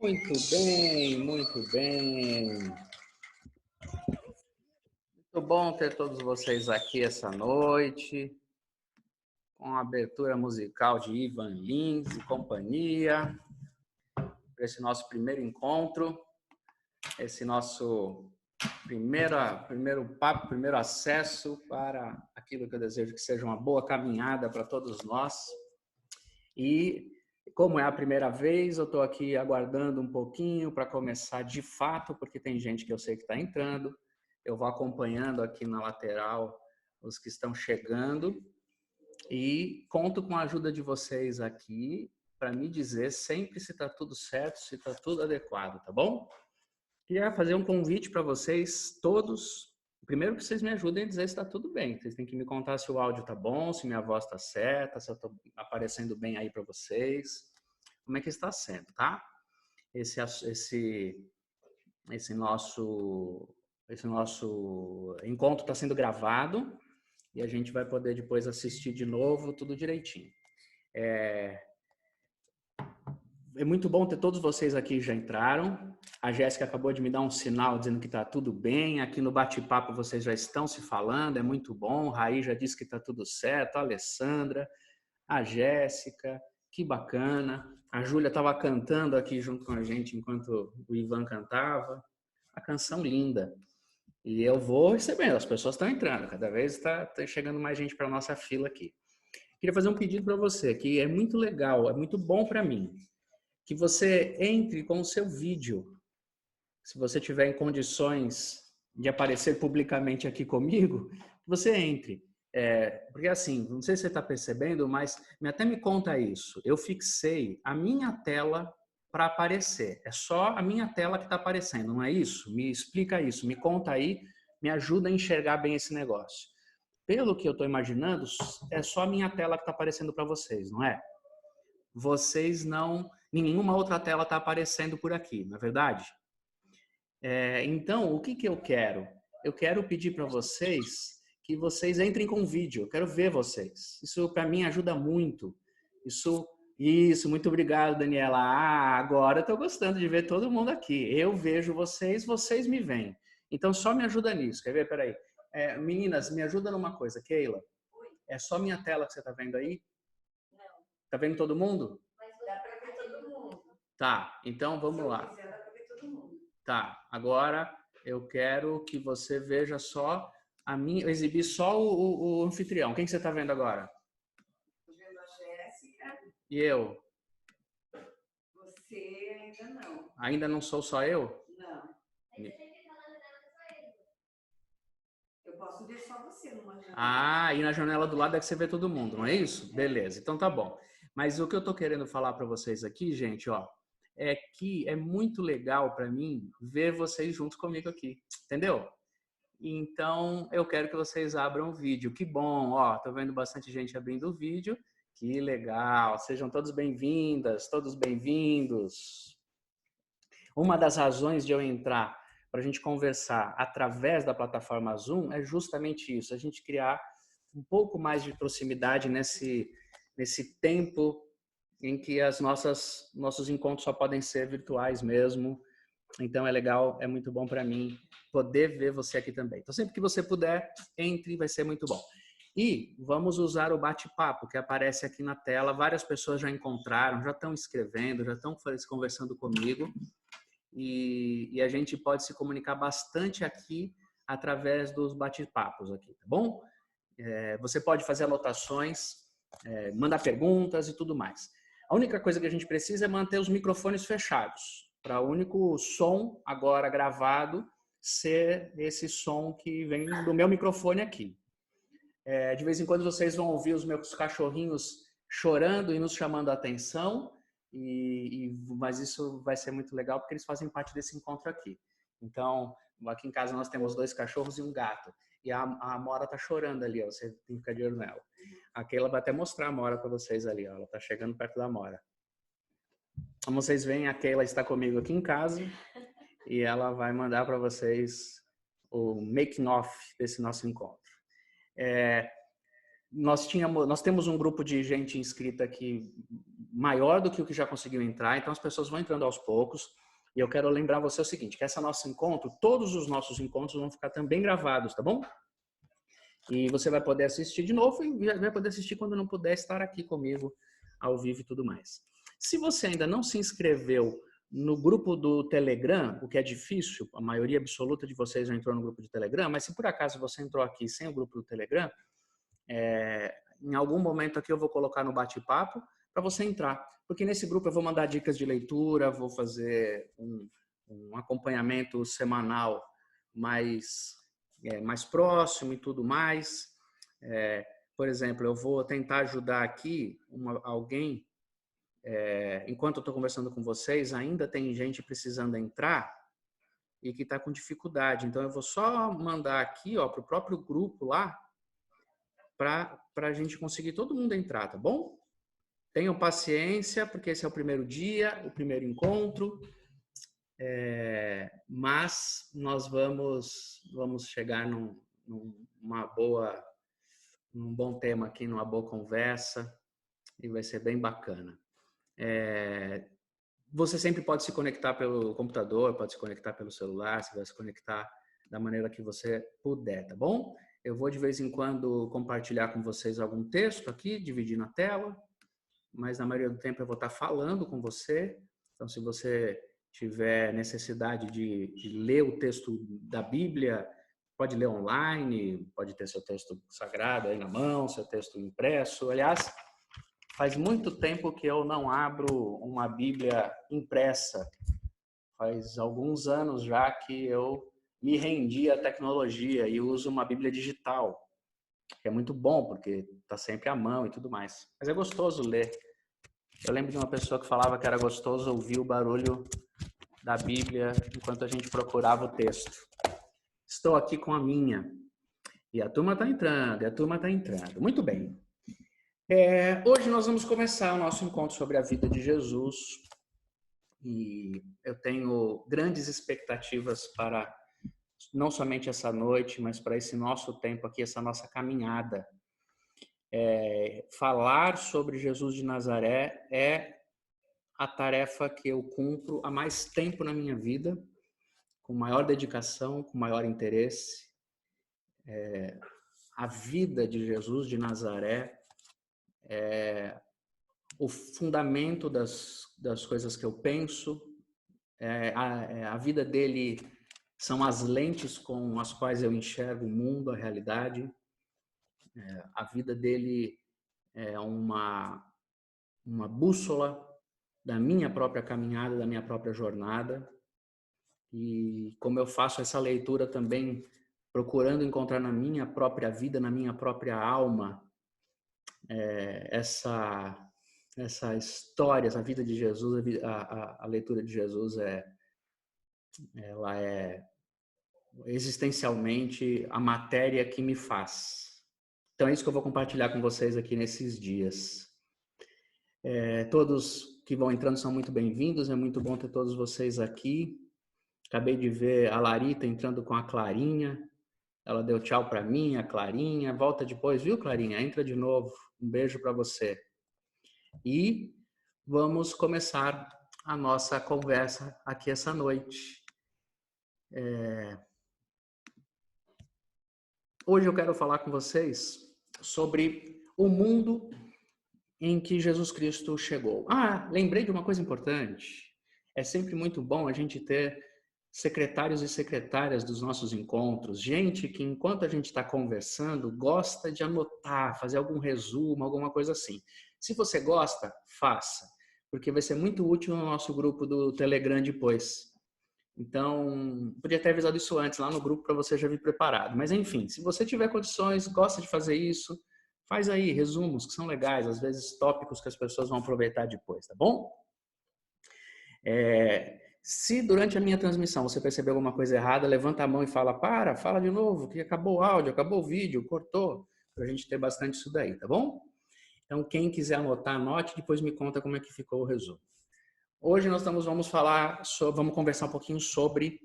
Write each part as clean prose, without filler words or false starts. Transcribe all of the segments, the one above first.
Muito bem, muito bem. Muito bom ter todos vocês aqui essa noite, com a abertura musical de Ivan Lins e companhia, para esse nosso primeiro encontro, esse nosso primeiro papo, primeiro acesso para aquilo que eu desejo que seja uma boa caminhada para todos nós. E como é a primeira vez, eu estou aqui aguardando um pouquinho para começar de fato, porque tem gente que eu sei que está entrando. Eu vou acompanhando aqui na lateral os que estão chegando e conto com a ajuda de vocês aqui para me dizer sempre se está tudo certo, se está tudo adequado, tá bom? Queria fazer um convite para vocês todos. Primeiro que vocês me ajudem a dizer se está tudo bem. Vocês têm que me contar se o áudio está bom, se minha voz está certa, se eu estou aparecendo bem aí para vocês. Como é que está sendo, tá? Esse nosso encontro está sendo gravado e a gente vai poder depois assistir de novo tudo direitinho. É muito bom ter todos vocês aqui que já entraram. A Jéssica acabou de me dar um sinal dizendo que está tudo bem. Aqui no bate-papo vocês já estão se falando, é muito bom. Raí já disse que está tudo certo. A Alessandra, a Jéssica, que bacana. A Júlia estava cantando aqui junto com a gente enquanto o Ivan cantava. A canção linda. E eu vou recebendo, as pessoas estão entrando. Cada vez está chegando mais gente para a nossa fila aqui. Queria fazer um pedido para você, que é muito legal, é muito bom para mim, que você entre com o seu vídeo. Se você tiver em condições de aparecer publicamente aqui comigo, você entre. Porque assim, não sei se você está percebendo, mas até me conta isso. Eu fixei a minha tela para aparecer. É só a minha tela que está aparecendo, não é isso? Me explica isso, me conta aí, me ajuda a enxergar bem esse negócio. Pelo que eu estou imaginando, é só a minha tela que está aparecendo para vocês, não é? Vocês não... Nenhuma outra tela está aparecendo por aqui, não é verdade? Então, o que eu quero? Eu quero pedir para vocês que vocês entrem com vídeo. Eu quero ver vocês. Isso, para mim, ajuda muito. Isso, muito obrigado, Daniela. Agora eu estou gostando de ver todo mundo aqui. Eu vejo vocês, vocês me veem. Então, só me ajuda nisso. Quer ver? Peraí. Meninas, me ajuda numa coisa. Keila, é só minha tela que você está vendo aí? Não. Está vendo todo mundo? Dá para ver todo mundo. Tá, então vamos lá. Se eu quiser, dá para ver todo mundo. Tá, agora eu quero que você veja só a minha, exibir só o anfitrião. Quem que você está vendo agora? Estou vendo a Jéssica. E eu? Você ainda não. Ainda não sou só eu? Não. Eu posso ver só você numa janela. E na janela do lado é que você vê todo mundo, não é isso? Beleza, então tá bom. Mas o que eu estou querendo falar para vocês aqui, gente, ó, é que é muito legal para mim ver vocês juntos comigo aqui, entendeu? Então, eu quero que vocês abram o vídeo. Que bom, ó, tô vendo bastante gente abrindo o vídeo. Que legal. Sejam todos bem-vindas, todos bem-vindos. Uma das razões de eu entrar para a gente conversar através da plataforma Zoom é justamente isso, a gente criar um pouco mais de proximidade nesse tempo em que nossos encontros só podem ser virtuais mesmo. Então é legal, é muito bom para mim poder ver você aqui também. Então sempre que você puder, entre, vai ser muito bom. E vamos usar o bate-papo que aparece aqui na tela. Várias pessoas já encontraram, já estão escrevendo, já estão conversando comigo. E a gente pode se comunicar bastante aqui através dos bate-papos aqui, tá bom? Você pode fazer anotações, mandar perguntas e tudo mais. A única coisa que a gente precisa é manter os microfones fechados, para o único som agora gravado ser esse som que vem do meu microfone aqui. De vez em quando vocês vão ouvir os meus cachorrinhos chorando e nos chamando a atenção, mas isso vai ser muito legal porque eles fazem parte desse encontro aqui. Então, aqui em casa nós temos 2 cachorros e um gato. E a Amora tá chorando ali, ó, você tem que ficar de olho nela. A Keila vai até mostrar a Amora para vocês ali, ó, ela tá chegando perto da Amora. Como vocês veem, a Keila está comigo aqui em casa e ela vai mandar para vocês o making-off desse nosso encontro. Nós temos um grupo de gente inscrita aqui maior do que o que já conseguiu entrar, então as pessoas vão entrando aos poucos. E eu quero lembrar você o seguinte, que esse nosso encontro, todos os nossos encontros vão ficar também gravados, tá bom? E você vai poder assistir de novo e vai poder assistir quando não puder estar aqui comigo ao vivo e tudo mais. Se você ainda não se inscreveu no grupo do Telegram, o que é difícil, a maioria absoluta de vocês já entrou no grupo de Telegram, mas se por acaso você entrou aqui sem o grupo do Telegram, em algum momento aqui eu vou colocar no bate-papo para você entrar. Porque nesse grupo eu vou mandar dicas de leitura, vou fazer um acompanhamento semanal mais próximo e tudo mais. Por exemplo, eu vou tentar ajudar aqui alguém. Enquanto eu estou conversando com vocês, ainda tem gente precisando entrar e que está com dificuldade. Então, eu vou só mandar aqui para o próprio grupo lá para a gente conseguir todo mundo entrar, tá bom? Tenham paciência, porque esse é o primeiro dia, o primeiro encontro. Mas nós vamos chegar num bom tema aqui, numa boa conversa, e vai ser bem bacana. Você sempre pode se conectar pelo computador, pode se conectar pelo celular, você vai se conectar da maneira que você puder, tá bom? Eu vou de vez em quando compartilhar com vocês algum texto aqui, dividindo a tela, mas na maioria do tempo eu vou estar falando com você. Então, se você tiver necessidade de ler o texto da Bíblia, pode ler online, pode ter seu texto sagrado aí na mão, seu texto impresso. Aliás, faz muito tempo que eu não abro uma Bíblia impressa. Faz alguns anos já que eu me rendi à tecnologia e uso uma Bíblia digital, que é muito bom, porque está sempre à mão e tudo mais. Mas é gostoso ler. Eu lembro de uma pessoa que falava que era gostoso ouvir o barulho da Bíblia enquanto a gente procurava o texto. Estou aqui com a minha. E a turma está entrando, Muito bem. Hoje nós vamos começar o nosso encontro sobre a vida de Jesus. E eu tenho grandes expectativas para não somente essa noite, mas para esse nosso tempo aqui, essa nossa caminhada. Falar sobre Jesus de Nazaré é a tarefa que eu cumpro há mais tempo na minha vida, com maior dedicação, com maior interesse. A vida de Jesus de Nazaré é o fundamento das coisas que eu penso. A vida dele são as lentes com as quais eu enxergo o mundo, a realidade. A vida dele é uma bússola da minha própria caminhada, da minha própria jornada. E como eu faço essa leitura também, procurando encontrar na minha própria vida, na minha própria alma, essa história, essa vida de Jesus, a leitura de Jesus ela é existencialmente a matéria que me faz. Então é isso que eu vou compartilhar com vocês aqui nesses dias. Todos que vão entrando são muito bem-vindos, é muito bom ter todos vocês aqui. Acabei de ver a Larita entrando com a Clarinha. Ela deu tchau para mim, a Clarinha. Volta depois, viu, Clarinha? Entra de novo. Um beijo para você. E vamos começar a nossa conversa aqui essa noite. Hoje eu quero falar com vocês sobre o mundo em que Jesus Cristo chegou. Lembrei de uma coisa importante. É sempre muito bom a gente ter secretários e secretárias dos nossos encontros, gente que enquanto a gente está conversando gosta de anotar, fazer algum resumo, alguma coisa assim. Se você gosta, faça, porque vai ser muito útil no nosso grupo do Telegram depois. Então, podia ter avisado isso antes lá no grupo para você já vir preparado. Mas enfim, se você tiver condições, gosta de fazer isso, faz aí resumos que são legais, às vezes tópicos que as pessoas vão aproveitar depois, tá bom? Se durante a minha transmissão você perceber alguma coisa errada, levanta a mão e fala, fala de novo, que acabou o áudio, acabou o vídeo, cortou, para a gente ter bastante isso daí, tá bom? Então, quem quiser anotar, anote, depois me conta como é que ficou o resumo. Hoje nós vamos conversar um pouquinho sobre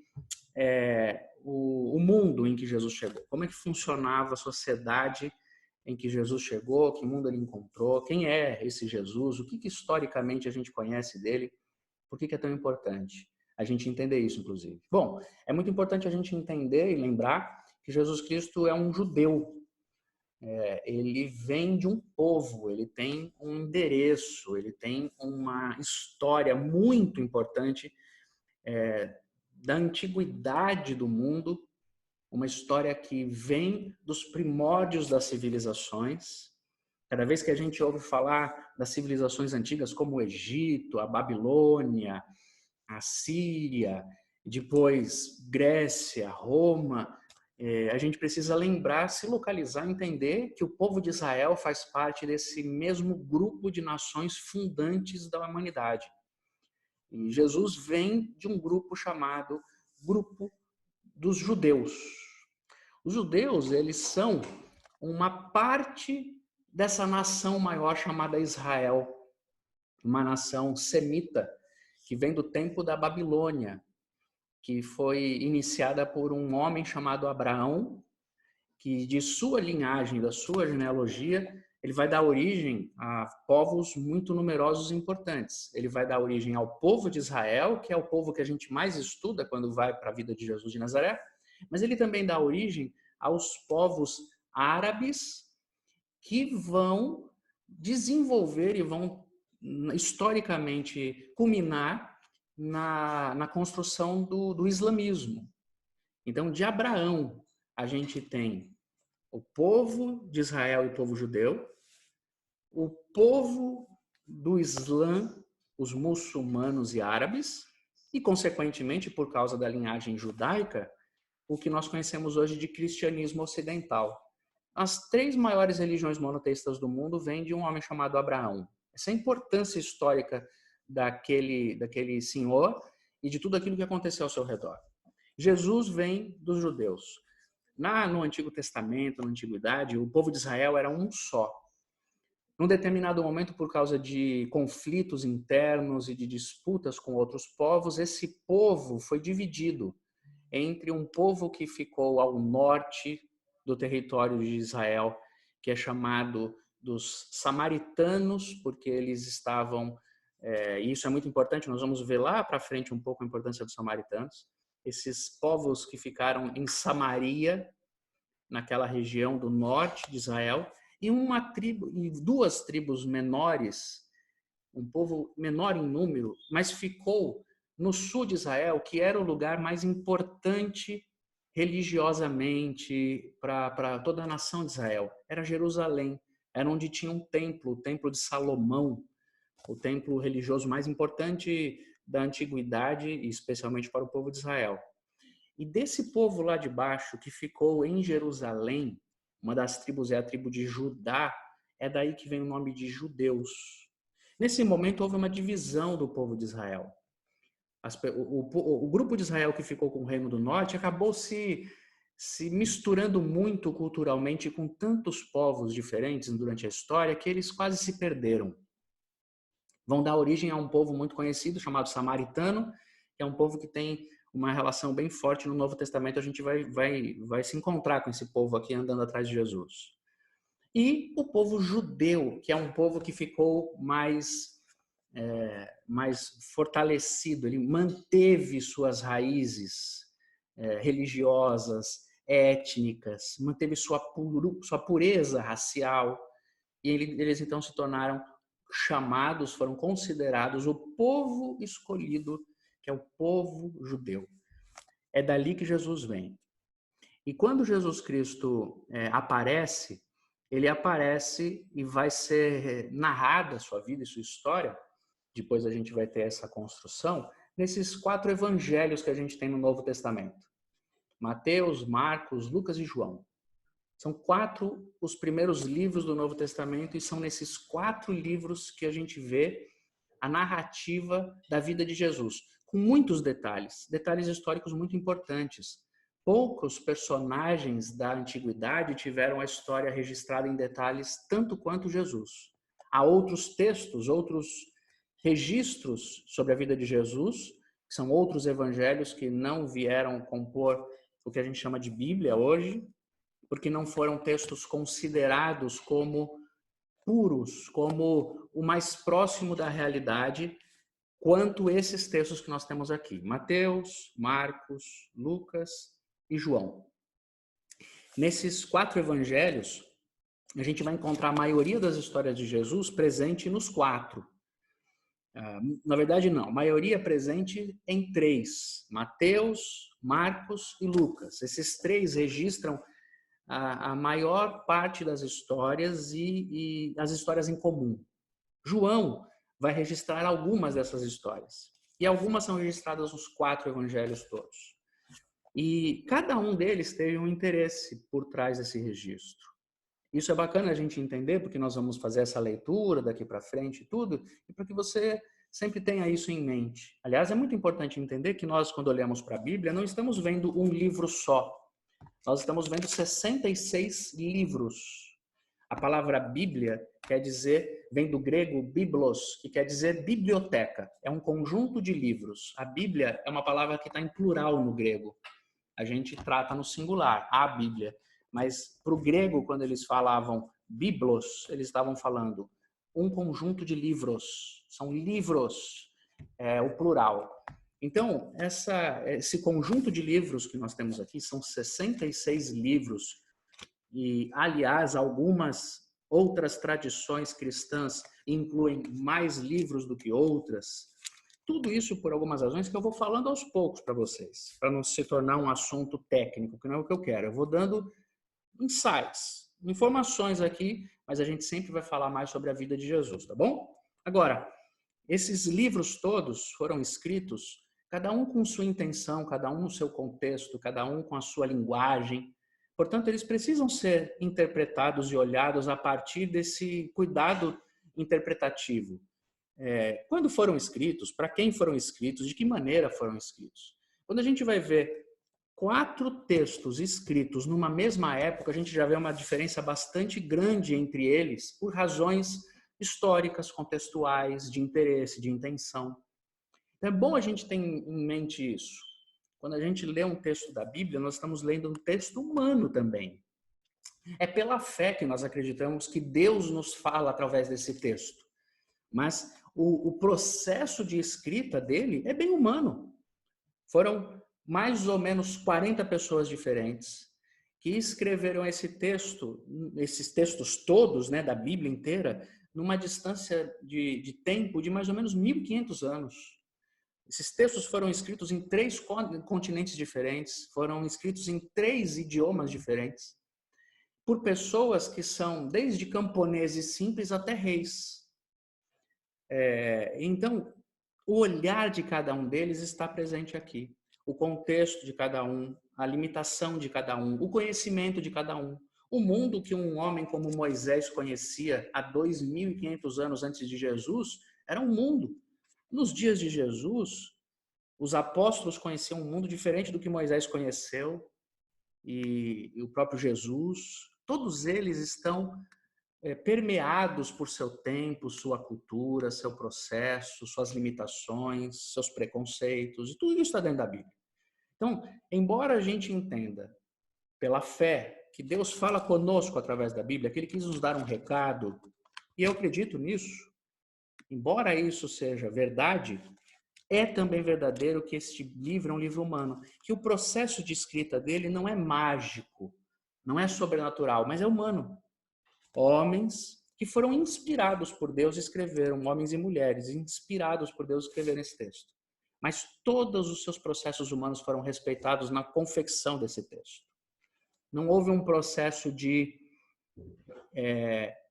o mundo em que Jesus chegou, como é que funcionava a sociedade em que Jesus chegou, que mundo ele encontrou, quem é esse Jesus, o que historicamente a gente conhece dele, por que é tão importante a gente entender isso, inclusive. Bom, é muito importante a gente entender e lembrar que Jesus Cristo é um judeu. Ele vem de um povo, ele tem um endereço, ele tem uma história muito importante da antiguidade do mundo, uma história que vem dos primórdios das civilizações. Cada vez que a gente ouve falar das civilizações antigas, como o Egito, a Babilônia, a Síria, depois Grécia, Roma, a gente precisa lembrar, se localizar, entender que o povo de Israel faz parte desse mesmo grupo de nações fundantes da humanidade. E Jesus vem de um grupo chamado Grupo dos Judeus. Os judeus, eles são uma parte dessa nação maior chamada Israel, uma nação semita que vem do tempo da Babilônia, que foi iniciada por um homem chamado Abraão, que de sua linhagem, da sua genealogia, ele vai dar origem a povos muito numerosos e importantes. Ele vai dar origem ao povo de Israel, que é o povo que a gente mais estuda quando vai para a vida de Jesus de Nazaré, mas ele também dá origem aos povos árabes que vão desenvolver e vão historicamente culminar na construção do islamismo. Então, de Abraão, a gente tem o povo de Israel e o povo judeu, o povo do Islã, os muçulmanos e árabes, e, consequentemente, por causa da linhagem judaica, o que nós conhecemos hoje de cristianismo ocidental. As 3 maiores religiões monoteístas do mundo vêm de um homem chamado Abraão. Essa é a importância histórica daquele senhor e de tudo aquilo que aconteceu ao seu redor. Jesus vem dos judeus. No Antigo Testamento, na Antiguidade, o povo de Israel era um só. Num determinado momento, por causa de conflitos internos e de disputas com outros povos, esse povo foi dividido entre um povo que ficou ao norte do território de Israel, que é chamado dos samaritanos, porque eles estavam, e isso é muito importante, nós vamos ver lá para frente um pouco a importância dos samaritanos, esses povos que ficaram em Samaria, naquela região do norte de Israel, e uma tribo, e 2 tribos menores, um povo menor em número, mas ficou no sul de Israel, que era o lugar mais importante religiosamente para toda a nação de Israel. Era Jerusalém, era onde tinha um templo, o Templo de Salomão, o templo religioso mais importante da antiguidade, especialmente para o povo de Israel. E desse povo lá de baixo que ficou em Jerusalém, uma das tribos é a tribo de Judá, é daí que vem o nome de judeus. Nesse momento houve uma divisão do povo de Israel. O grupo de Israel que ficou com o Reino do Norte acabou se misturando muito culturalmente com tantos povos diferentes durante a história que eles quase se perderam. Vão dar origem a um povo muito conhecido chamado samaritano, que é um povo que tem uma relação bem forte no Novo Testamento. A gente vai se encontrar com esse povo aqui andando atrás de Jesus. E o povo judeu, que é um povo que ficou mais fortalecido, ele manteve suas raízes religiosas, étnicas, manteve sua pureza racial, e eles então se tornaram chamados, foram considerados o povo escolhido, que é o povo judeu. É dali que Jesus vem. E quando Jesus Cristo aparece, ele aparece e vai ser narrada a sua vida e sua história, depois a gente vai ter essa construção, nesses 4 evangelhos que a gente tem no Novo Testamento. Mateus, Marcos, Lucas e João. São 4 os primeiros livros do Novo Testamento e são nesses 4 livros que a gente vê a narrativa da vida de Jesus, com muitos detalhes históricos muito importantes. Poucos personagens da antiguidade tiveram a história registrada em detalhes tanto quanto Jesus. Há outros textos, outros registros sobre a vida de Jesus, que são outros evangelhos que não vieram compor o que a gente chama de Bíblia hoje, porque não foram textos considerados como puros, como o mais próximo da realidade, quanto esses textos que nós temos aqui: Mateus, Marcos, Lucas e João. Nesses 4 evangelhos, a gente vai encontrar a maioria das histórias de Jesus presente nos 4. Na verdade, não. A maioria presente em 3. Mateus, Marcos e Lucas. Esses 3 registram a maior parte das histórias e as histórias em comum. João vai registrar algumas dessas histórias. E algumas são registradas nos 4 evangelhos todos. E cada um deles teve um interesse por trás desse registro. Isso é bacana a gente entender, porque nós vamos fazer essa leitura daqui para frente e tudo, e para que você sempre tenha isso em mente. Aliás, é muito importante entender que nós, quando olhamos para a Bíblia, não estamos vendo um livro só. Nós estamos vendo 66 livros. A palavra Bíblia vem do grego biblos, que quer dizer biblioteca. É um conjunto de livros. A Bíblia é uma palavra que está em plural no grego. A gente trata no singular, a Bíblia. Mas para o grego, quando eles falavam biblos, eles estavam falando um conjunto de livros. São livros, o plural. Então, esse conjunto de livros que nós temos aqui são 66 livros. E, aliás, algumas outras tradições cristãs incluem mais livros do que outras. Tudo isso por algumas razões que eu vou falando aos poucos para vocês, para não se tornar um assunto técnico, que não é o que eu quero. Eu vou dando insights, informações aqui, mas a gente sempre vai falar mais sobre a vida de Jesus, tá bom? Agora, esses livros todos foram escritos, cada um com sua intenção, cada um no seu contexto, cada um com a sua linguagem. Portanto, eles precisam ser interpretados e olhados a partir desse cuidado interpretativo. Quando foram escritos, para quem foram escritos, de que maneira foram escritos. Quando a gente vai ver 4 textos escritos numa mesma época, a gente já vê uma diferença bastante grande entre eles por razões históricas, contextuais, de interesse, de intenção. Então, é bom a gente ter em mente isso. Quando a gente lê um texto da Bíblia, nós estamos lendo um texto humano também. É pela fé que nós acreditamos que Deus nos fala através desse texto. Mas o processo de escrita dele é bem humano. Foram mais ou menos 40 pessoas diferentes que escreveram esse texto, esses textos todos, né, da Bíblia inteira, numa distância de tempo de mais ou menos 1.500 anos. Esses textos foram escritos em 3 continentes diferentes, foram escritos em 3 idiomas diferentes, por pessoas que são desde camponeses simples até reis. Então, o olhar de cada um deles está presente aqui. O contexto de cada um, a limitação de cada um, o conhecimento de cada um. O mundo que um homem como Moisés conhecia há 2.500 anos antes de Jesus era um mundo. Nos dias de Jesus, os apóstolos conheciam um mundo diferente do que Moisés conheceu e o próprio Jesus. Todos eles estão permeados por seu tempo, sua cultura, seu processo, suas limitações, seus preconceitos, e tudo isso está dentro da Bíblia. Então, embora a gente entenda pela fé que Deus fala conosco através da Bíblia, que Ele quis nos dar um recado, e eu acredito nisso, embora isso seja verdade, é também verdadeiro que este livro é um livro humano, que o processo de escrita dele não é mágico, não é sobrenatural, mas é humano. Homens que foram inspirados por Deus escreveram, homens e mulheres inspirados por Deus escreveram esse texto. Mas todos os seus processos humanos foram respeitados na confecção desse texto. Não houve um processo de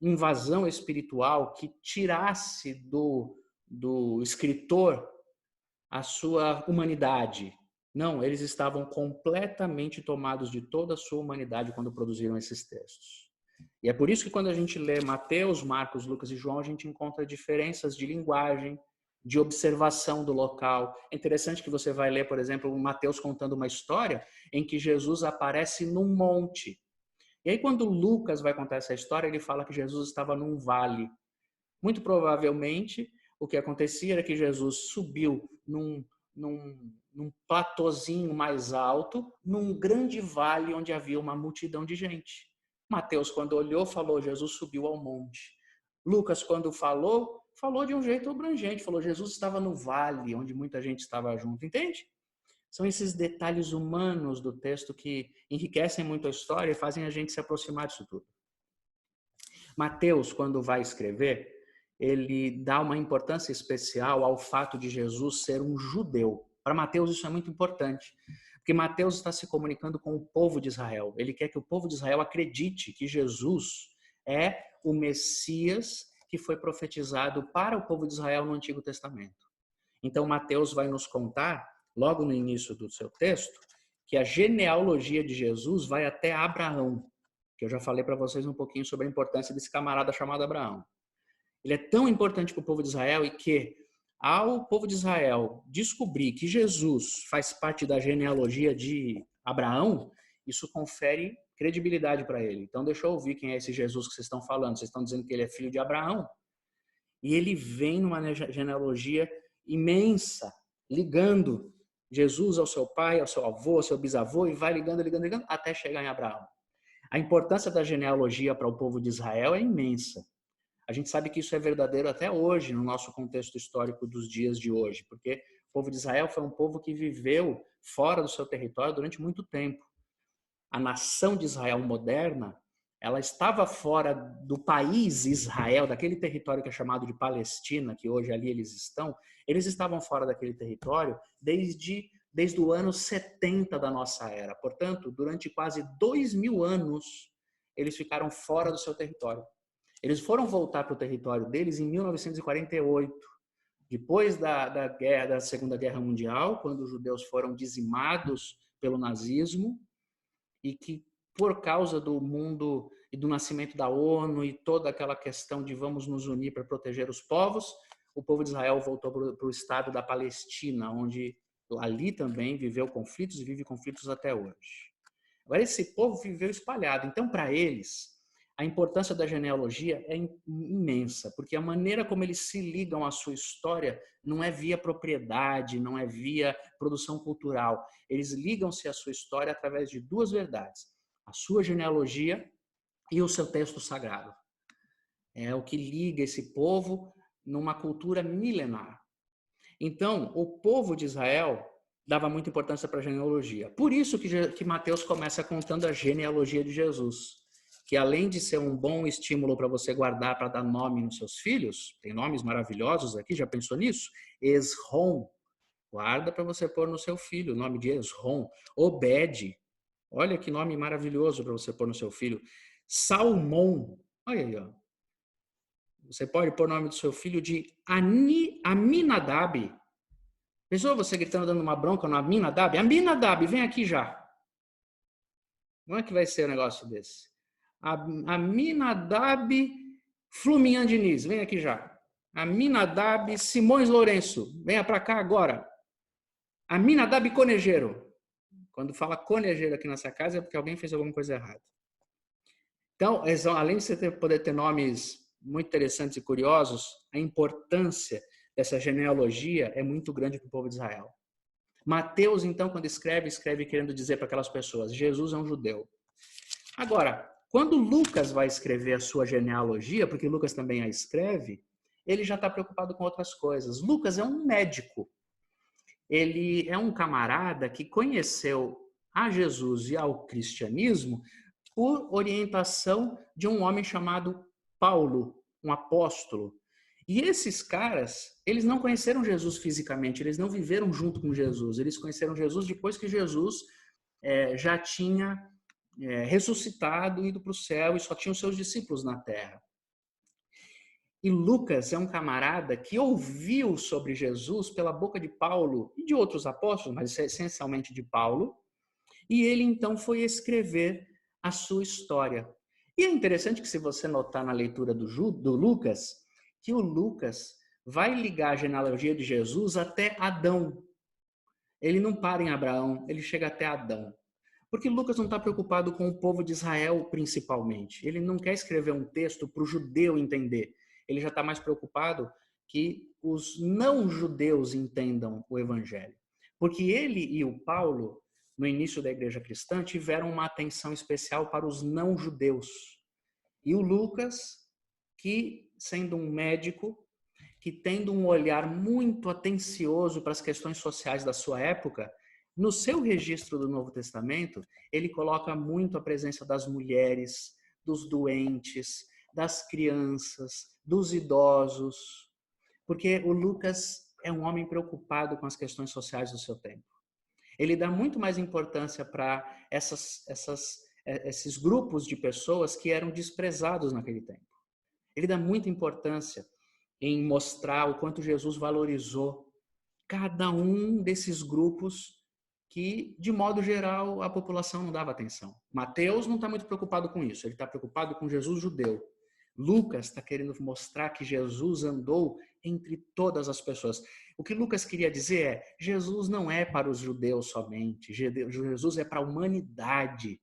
invasão espiritual que tirasse do escritor a sua humanidade. Não, eles estavam completamente tomados de toda a sua humanidade quando produziram esses textos. E é por isso que quando a gente lê Mateus, Marcos, Lucas e João, a gente encontra diferenças de linguagem, de observação do local. É interessante que você vai ler, por exemplo, Mateus contando uma história em que Jesus aparece num monte. E aí quando Lucas vai contar essa história, ele fala que Jesus estava num vale. Muito provavelmente, o que acontecia era que Jesus subiu num platôzinho mais alto, num grande vale onde havia uma multidão de gente. Mateus, quando olhou, falou, Jesus subiu ao monte. Lucas, quando falou de um jeito abrangente, falou, Jesus estava no vale, onde muita gente estava junto, entende? São esses detalhes humanos do texto que enriquecem muito a história e fazem a gente se aproximar disso tudo. Mateus, quando vai escrever, ele dá uma importância especial ao fato de Jesus ser um judeu. Para Mateus isso é muito importante, porque Mateus está se comunicando com o povo de Israel. Ele quer que o povo de Israel acredite que Jesus é o Messias que foi profetizado para o povo de Israel no Antigo Testamento. Então Mateus vai nos contar, logo no início do seu texto, que a genealogia de Jesus vai até Abraão, que eu já falei para vocês um pouquinho sobre a importância desse camarada chamado Abraão. Ele é tão importante para o povo de Israel e que, ao povo de Israel descobrir que Jesus faz parte da genealogia de Abraão, isso confere credibilidade para ele. Então, deixa eu ouvir quem é esse Jesus que vocês estão falando. Vocês estão dizendo que ele é filho de Abraão. E ele vem numa genealogia imensa, ligando Jesus ao seu pai, ao seu avô, ao seu bisavô, e vai ligando, até chegar em Abraão. A importância da genealogia para o povo de Israel é imensa. A gente sabe que isso é verdadeiro até hoje, no nosso contexto histórico dos dias de hoje, porque o povo de Israel foi um povo que viveu fora do seu território durante muito tempo. A nação de Israel moderna, ela estava fora do país Israel, daquele território que é chamado de Palestina, que hoje ali eles estavam fora daquele território desde o ano 70 da nossa era. Portanto, durante quase 2000 anos, eles ficaram fora do seu território. Eles foram voltar para o território deles em 1948, depois da Segunda Guerra Mundial, quando os judeus foram dizimados pelo nazismo, e que por causa do mundo e do nascimento da ONU e toda aquela questão de vamos nos unir para proteger os povos, o povo de Israel voltou para o estado da Palestina, onde ali também viveu conflitos e vive conflitos até hoje. Agora, esse povo viveu espalhado. Então, para eles, a importância da genealogia é imensa, porque a maneira como eles se ligam à sua história não é via propriedade, não é via produção cultural. Eles ligam-se à sua história através de duas verdades: a sua genealogia e o seu texto sagrado. É o que liga esse povo numa cultura milenar. Então, o povo de Israel dava muita importância para a genealogia. Por isso que Mateus começa contando a genealogia de Jesus, que além de ser um bom estímulo para você guardar, para dar nome nos seus filhos, tem nomes maravilhosos aqui, já pensou nisso? Esrom, guarda para você pôr no seu filho, o nome de Esrom. Obed, olha que nome maravilhoso para você pôr no seu filho. Salmão, olha aí, ó. Você pode pôr o nome do seu filho de Aminadab. Pensou você gritando, dando uma bronca no Aminadab? Aminadab, vem aqui já. Como é que vai ser o negócio desse? Aminadab Fluminhan Diniz, vem aqui já. Aminadab Simões Lourenço, venha para cá agora. Aminadab Conejeiro. Quando fala conejeiro aqui nessa casa é porque alguém fez alguma coisa errada. Então, além de você poder ter nomes muito interessantes e curiosos, a importância dessa genealogia é muito grande para o povo de Israel. Mateus, então, quando escreve querendo dizer para aquelas pessoas, Jesus é um judeu. Agora, quando Lucas vai escrever a sua genealogia, porque Lucas também a escreve, ele já está preocupado com outras coisas. Lucas é um médico. Ele é um camarada que conheceu a Jesus e ao cristianismo por orientação de um homem chamado Paulo, um apóstolo. E esses caras, eles não conheceram Jesus fisicamente, eles não viveram junto com Jesus, eles conheceram Jesus depois que Jesus já tinha ressuscitado, ido para o céu e só tinha os seus discípulos na terra. E Lucas é um camarada que ouviu sobre Jesus pela boca de Paulo e de outros apóstolos, mas essencialmente de Paulo, e ele então foi escrever a sua história. E é interessante que, se você notar na leitura do Lucas, que o Lucas vai ligar a genealogia de Jesus até Adão. Ele não para em Abraão, ele chega até Adão. Porque Lucas não está preocupado com o povo de Israel principalmente. Ele não quer escrever um texto para o judeu entender. Ele já está mais preocupado que os não-judeus entendam o evangelho. Porque ele e o Paulo, no início da igreja cristã, tiveram uma atenção especial para os não-judeus. E o Lucas, que sendo um médico, que tendo um olhar muito atencioso para as questões sociais da sua época, no seu registro do Novo Testamento, ele coloca muito a presença das mulheres, dos doentes, das crianças, dos idosos, porque o Lucas é um homem preocupado com as questões sociais do seu tempo. Ele dá muito mais importância para esses grupos de pessoas que eram desprezados naquele tempo. Ele dá muita importância em mostrar o quanto Jesus valorizou cada um desses grupos que, de modo geral, a população não dava atenção. Mateus não está muito preocupado com isso, ele está preocupado com Jesus judeu. Lucas está querendo mostrar que Jesus andou entre todas as pessoas. O que Lucas queria dizer é, Jesus não é para os judeus somente, Jesus é para a humanidade.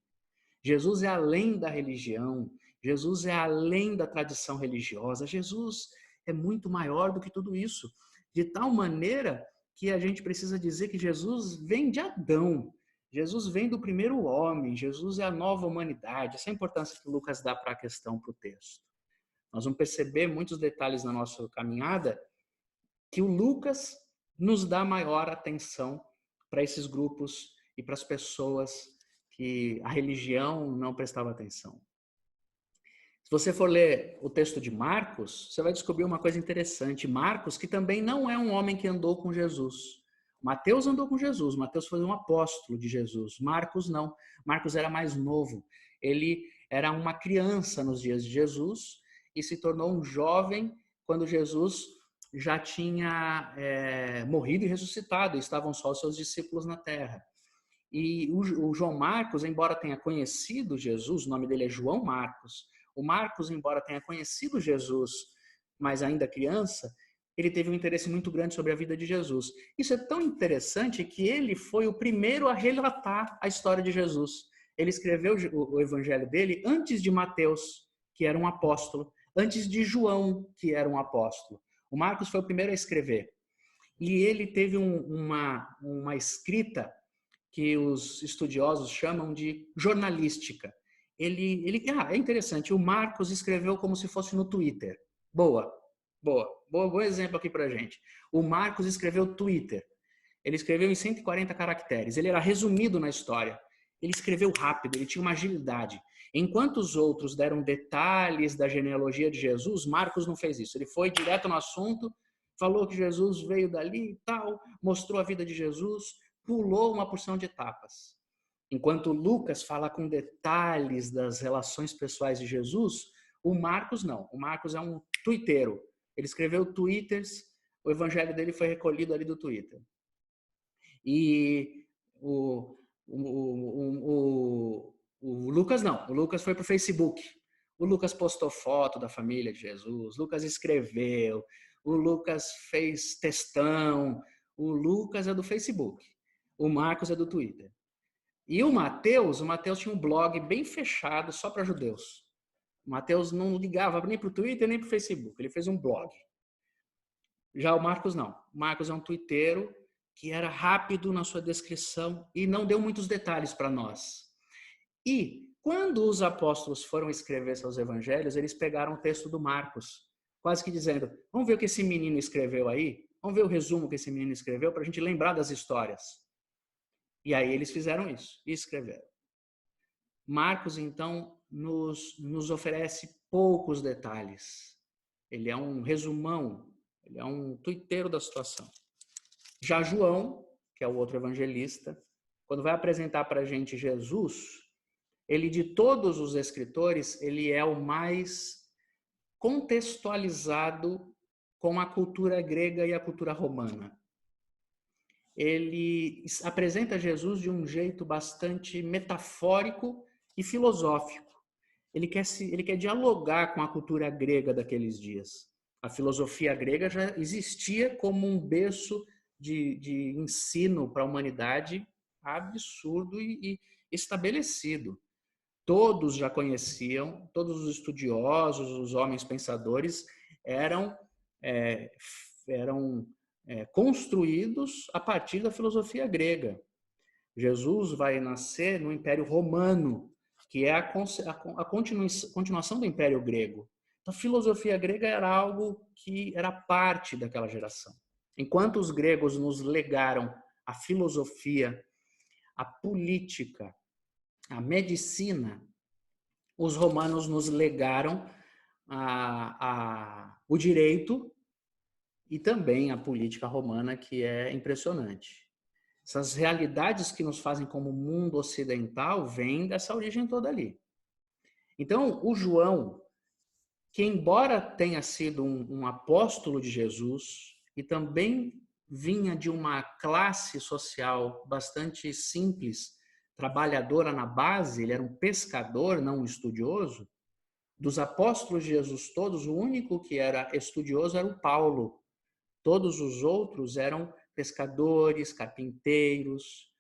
Jesus é além da religião, Jesus é além da tradição religiosa, Jesus é muito maior do que tudo isso. De tal maneira que a gente precisa dizer que Jesus vem de Adão, Jesus vem do primeiro homem, Jesus é a nova humanidade. Essa é a importância que Lucas dá para a questão, para o texto. Nós vamos perceber muitos detalhes na nossa caminhada que o Lucas nos dá maior atenção para esses grupos e para as pessoas que a religião não prestava atenção. Se você for ler o texto de Marcos, você vai descobrir uma coisa interessante. Marcos, que também não é um homem que andou com Jesus. Mateus andou com Jesus, Mateus foi um apóstolo de Jesus. Marcos não. Marcos era mais novo. Ele era uma criança nos dias de Jesus e se tornou um jovem quando Jesus já tinha morrido e ressuscitado. E estavam só os seus discípulos na terra. E o João Marcos, embora tenha conhecido Jesus, o nome dele é João Marcos, o Marcos, embora tenha conhecido Jesus, mas ainda criança, ele teve um interesse muito grande sobre a vida de Jesus. Isso é tão interessante que ele foi o primeiro a relatar a história de Jesus. Ele escreveu o evangelho dele antes de Mateus, que era um apóstolo, antes de João, que era um apóstolo. O Marcos foi o primeiro a escrever. E ele teve uma escrita que os estudiosos chamam de jornalística. É interessante, o Marcos escreveu como se fosse no Twitter. Bom exemplo aqui pra gente. O Marcos escreveu Twitter. Ele escreveu em 140 caracteres. Ele era resumido na história. Ele escreveu rápido, ele tinha uma agilidade. Enquanto os outros deram detalhes da genealogia de Jesus, Marcos não fez isso. Ele foi direto no assunto, falou que Jesus veio dali e tal, mostrou a vida de Jesus, pulou uma porção de etapas. Enquanto Lucas fala com detalhes das relações pessoais de Jesus, o Marcos não. O Marcos é um tuiteiro. Ele escreveu twitters, o evangelho dele foi recolhido ali do Twitter. E o Lucas não. O Lucas foi para o Facebook. O Lucas postou foto da família de Jesus. O Lucas escreveu. O Lucas fez textão. O Lucas é do Facebook. O Marcos é do Twitter. E o Mateus tinha um blog bem fechado só para judeus. O Mateus não ligava nem para o Twitter nem para o Facebook. Ele fez um blog. Já o Marcos não. O Marcos é um twitteiro que era rápido na sua descrição e não deu muitos detalhes para nós. E quando os apóstolos foram escrever seus evangelhos, eles pegaram o texto do Marcos, quase que dizendo, vamos ver o que esse menino escreveu aí? Vamos ver o resumo que esse menino escreveu para a gente lembrar das histórias. E aí eles fizeram isso e escreveram. Marcos, então, nos oferece poucos detalhes. Ele é um resumão, ele é um tuiteiro da situação. Já João, que é o outro evangelista, quando vai apresentar para a gente Jesus, ele, de todos os escritores, ele é o mais contextualizado com a cultura grega e a cultura romana. Ele apresenta Jesus de um jeito bastante metafórico e filosófico. Ele quer dialogar com a cultura grega daqueles dias. A filosofia grega já existia como um berço de ensino para a humanidade absurdo e estabelecido. Todos já conheciam, todos os estudiosos, os homens pensadores eram construídos a partir da filosofia grega. Jesus vai nascer no Império Romano, que é a continuação do Império Grego. Então, a filosofia grega era algo que era parte daquela geração. Enquanto os gregos nos legaram a filosofia, a política, a medicina, os romanos nos legaram o direito e também a política romana, que é impressionante. Essas realidades que nos fazem como mundo ocidental vêm dessa origem toda ali. Então, o João, que embora tenha sido um apóstolo de Jesus e também vinha de uma classe social bastante simples, trabalhadora na base, ele era um pescador, não um estudioso. Dos apóstolos de Jesus todos, o único que era estudioso era o Paulo. Todos os outros eram pescadores, carpinteiros,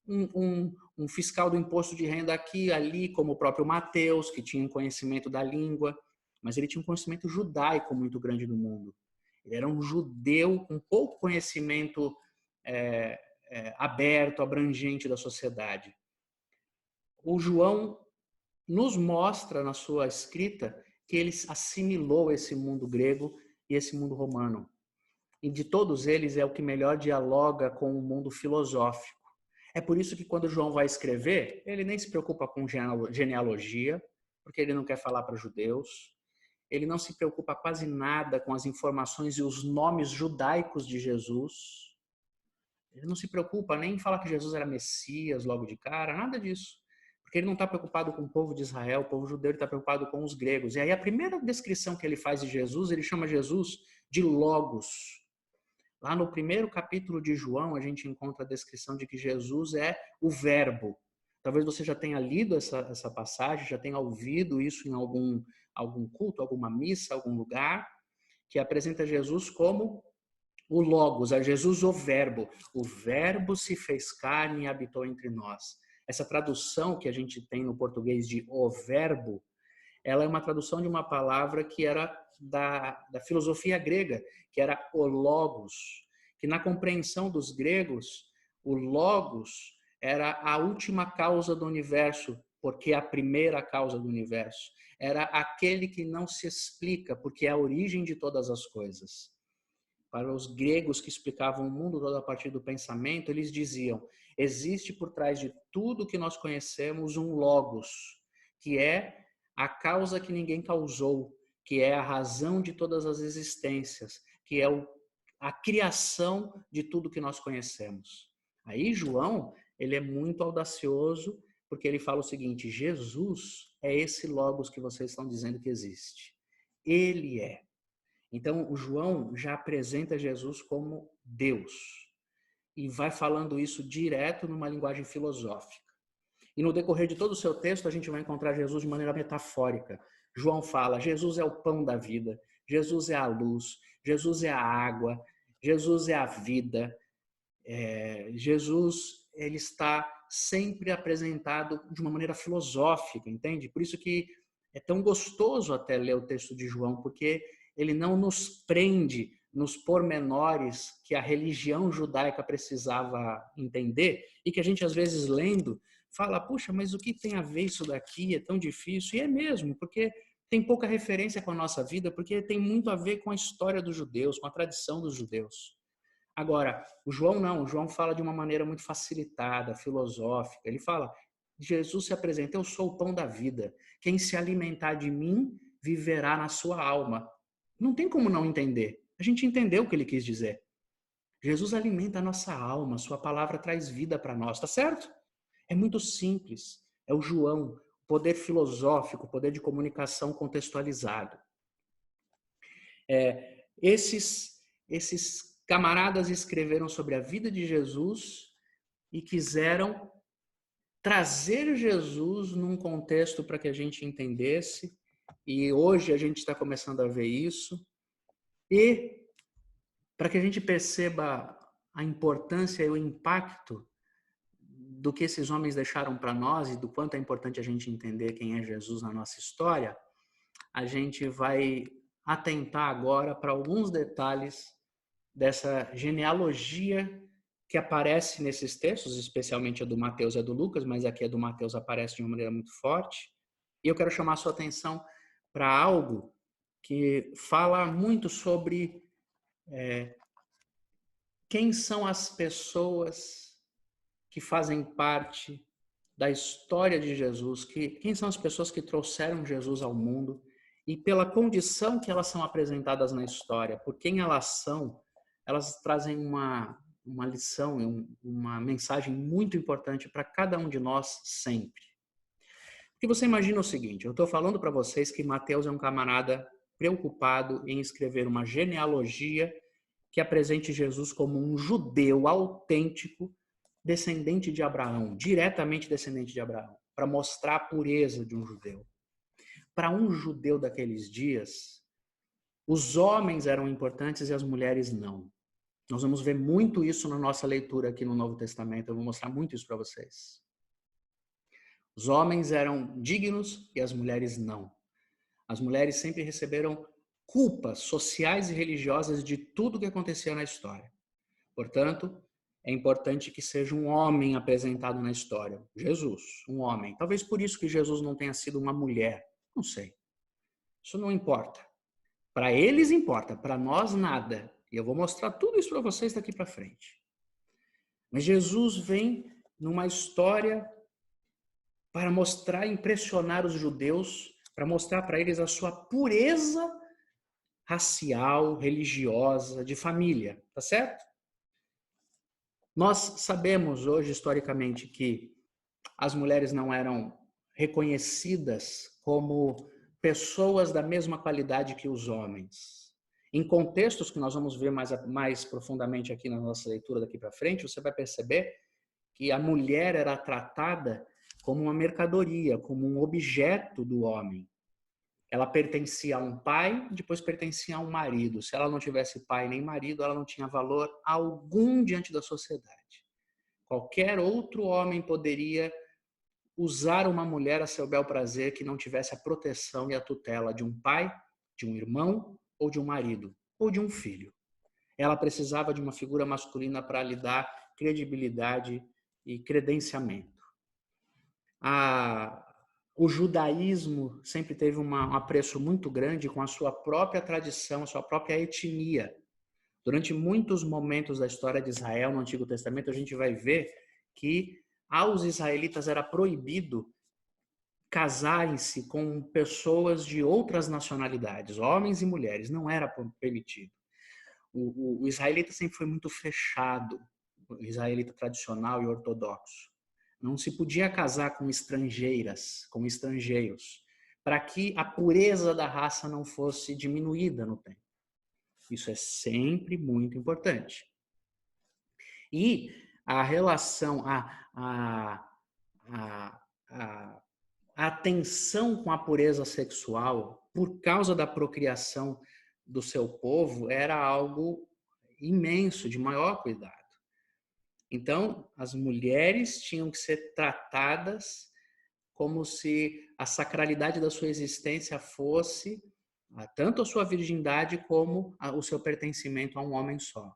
um fiscal do imposto de renda aqui, ali, como o próprio Mateus, que tinha um conhecimento da língua, mas ele tinha um conhecimento judaico muito grande do mundo. Ele era um judeu com pouco conhecimento aberto, abrangente da sociedade. O João nos mostra na sua escrita que ele assimilou esse mundo grego e esse mundo romano. E de todos eles é o que melhor dialoga com o mundo filosófico. É por isso que quando João vai escrever, ele nem se preocupa com genealogia, porque ele não quer falar para judeus. Ele não se preocupa quase nada com as informações e os nomes judaicos de Jesus. Ele não se preocupa nem em falar que Jesus era Messias logo de cara, nada disso. Porque ele não está preocupado com o povo de Israel, o povo judeu, ele está preocupado com os gregos. E aí a primeira descrição que ele faz de Jesus, ele chama Jesus de Logos. Lá no primeiro capítulo de João, a gente encontra a descrição de que Jesus é o Verbo. Talvez você já tenha lido essa passagem, já tenha ouvido isso em algum culto, alguma missa, algum lugar, que apresenta Jesus como o Logos, é Jesus o Verbo. O Verbo se fez carne e habitou entre nós. Essa tradução que a gente tem no português de o Verbo, ela é uma tradução de uma palavra que era da filosofia grega, que era o Logos, que na compreensão dos gregos, o Logos era a última causa do universo, porque é a primeira causa do universo. Era aquele que não se explica, porque é a origem de todas as coisas. Para os gregos que explicavam o mundo todo a partir do pensamento, eles diziam: existe por trás de tudo que nós conhecemos um Logos, que é a causa que ninguém causou, que é a razão de todas as existências, que é a criação de tudo que nós conhecemos. Aí João, ele é muito audacioso, porque ele fala o seguinte: Jesus é esse Logos que vocês estão dizendo que existe. Ele é. Então, o João já apresenta Jesus como Deus. E vai falando isso direto numa linguagem filosófica. E no decorrer de todo o seu texto, a gente vai encontrar Jesus de maneira metafórica. João fala: Jesus é o pão da vida, Jesus é a luz, Jesus é a água, Jesus é a vida. Jesus, ele está sempre apresentado de uma maneira filosófica, entende? Por isso que é tão gostoso até ler o texto de João, porque ele não nos prende nos pormenores que a religião judaica precisava entender e que a gente, às vezes, lendo, fala: puxa, mas o que tem a ver isso daqui? É tão difícil. E é mesmo, porque tem pouca referência com a nossa vida, porque tem muito a ver com a história dos judeus, com a tradição dos judeus. Agora, o João não. O João fala de uma maneira muito facilitada, filosófica. Ele fala: Jesus se apresenta: eu sou o pão da vida. Quem se alimentar de mim viverá na sua alma. Não tem como não entender. A gente entendeu o que ele quis dizer. Jesus alimenta a nossa alma, sua palavra traz vida para nós, tá certo? É muito simples. É o João, o poder filosófico, o poder de comunicação contextualizado. Esses camaradas escreveram sobre a vida de Jesus e quiseram trazer Jesus num contexto para que a gente entendesse. E hoje a gente está começando a ver isso. E para que a gente perceba a importância e o impacto do que esses homens deixaram para nós e do quanto é importante a gente entender quem é Jesus na nossa história, a gente vai atentar agora para alguns detalhes dessa genealogia que aparece nesses textos, especialmente a do Mateus e a do Lucas, mas aqui a do Mateus aparece de uma maneira muito forte. E eu quero chamar a sua atenção para algo que fala muito sobre quem são as pessoas que fazem parte da história de Jesus, quem são as pessoas que trouxeram Jesus ao mundo e pela condição que elas são apresentadas na história, por quem elas são, elas trazem uma lição, uma mensagem muito importante para cada um de nós sempre. Porque você imagina o seguinte, eu estou falando para vocês que Mateus é um camarada preocupado em escrever uma genealogia que apresente Jesus como um judeu autêntico, descendente de Abraão, diretamente descendente de Abraão, para mostrar a pureza de um judeu. Para um judeu daqueles dias, os homens eram importantes e as mulheres não. Nós vamos ver muito isso na nossa leitura aqui no Novo Testamento, eu vou mostrar muito isso para vocês. Os homens eram dignos e as mulheres não. As mulheres sempre receberam culpas sociais e religiosas de tudo que acontecia na história. Portanto, é importante que seja um homem apresentado na história. Jesus, um homem. Talvez por isso que Jesus não tenha sido uma mulher. Não sei. Isso não importa. Para eles importa, para nós nada. E eu vou mostrar tudo isso para vocês daqui para frente. Mas Jesus vem numa história para mostrar, impressionar os judeus, para mostrar para eles a sua pureza racial, religiosa, de família, tá certo? Nós sabemos hoje, historicamente, que as mulheres não eram reconhecidas como pessoas da mesma qualidade que os homens. Em contextos que nós vamos ver mais profundamente aqui na nossa leitura daqui para frente, você vai perceber que a mulher era tratada como uma mercadoria, como um objeto do homem. Ela pertencia a um pai, depois pertencia a um marido. Se ela não tivesse pai nem marido, ela não tinha valor algum diante da sociedade. Qualquer outro homem poderia usar uma mulher a seu bel prazer que não tivesse a proteção e a tutela de um pai, de um irmão, ou de um marido, ou de um filho. Ela precisava de uma figura masculina para lhe dar credibilidade e credenciamento. O judaísmo sempre teve um apreço muito grande com a sua própria tradição, a sua própria etnia. Durante muitos momentos da história de Israel no Antigo Testamento, a gente vai ver que aos israelitas era proibido casarem-se com pessoas de outras nacionalidades, homens e mulheres, não era permitido. O israelita sempre foi muito fechado, o israelita tradicional e ortodoxo. Não se podia casar com estrangeiras, com estrangeiros, para que a pureza da raça não fosse diminuída no tempo. Isso é sempre muito importante. E a relação, a atenção com a pureza sexual, por causa da procriação do seu povo, era algo imenso, de maior cuidado. Então, as mulheres tinham que ser tratadas como se a sacralidade da sua existência fosse tanto a sua virgindade como o seu pertencimento a um homem só.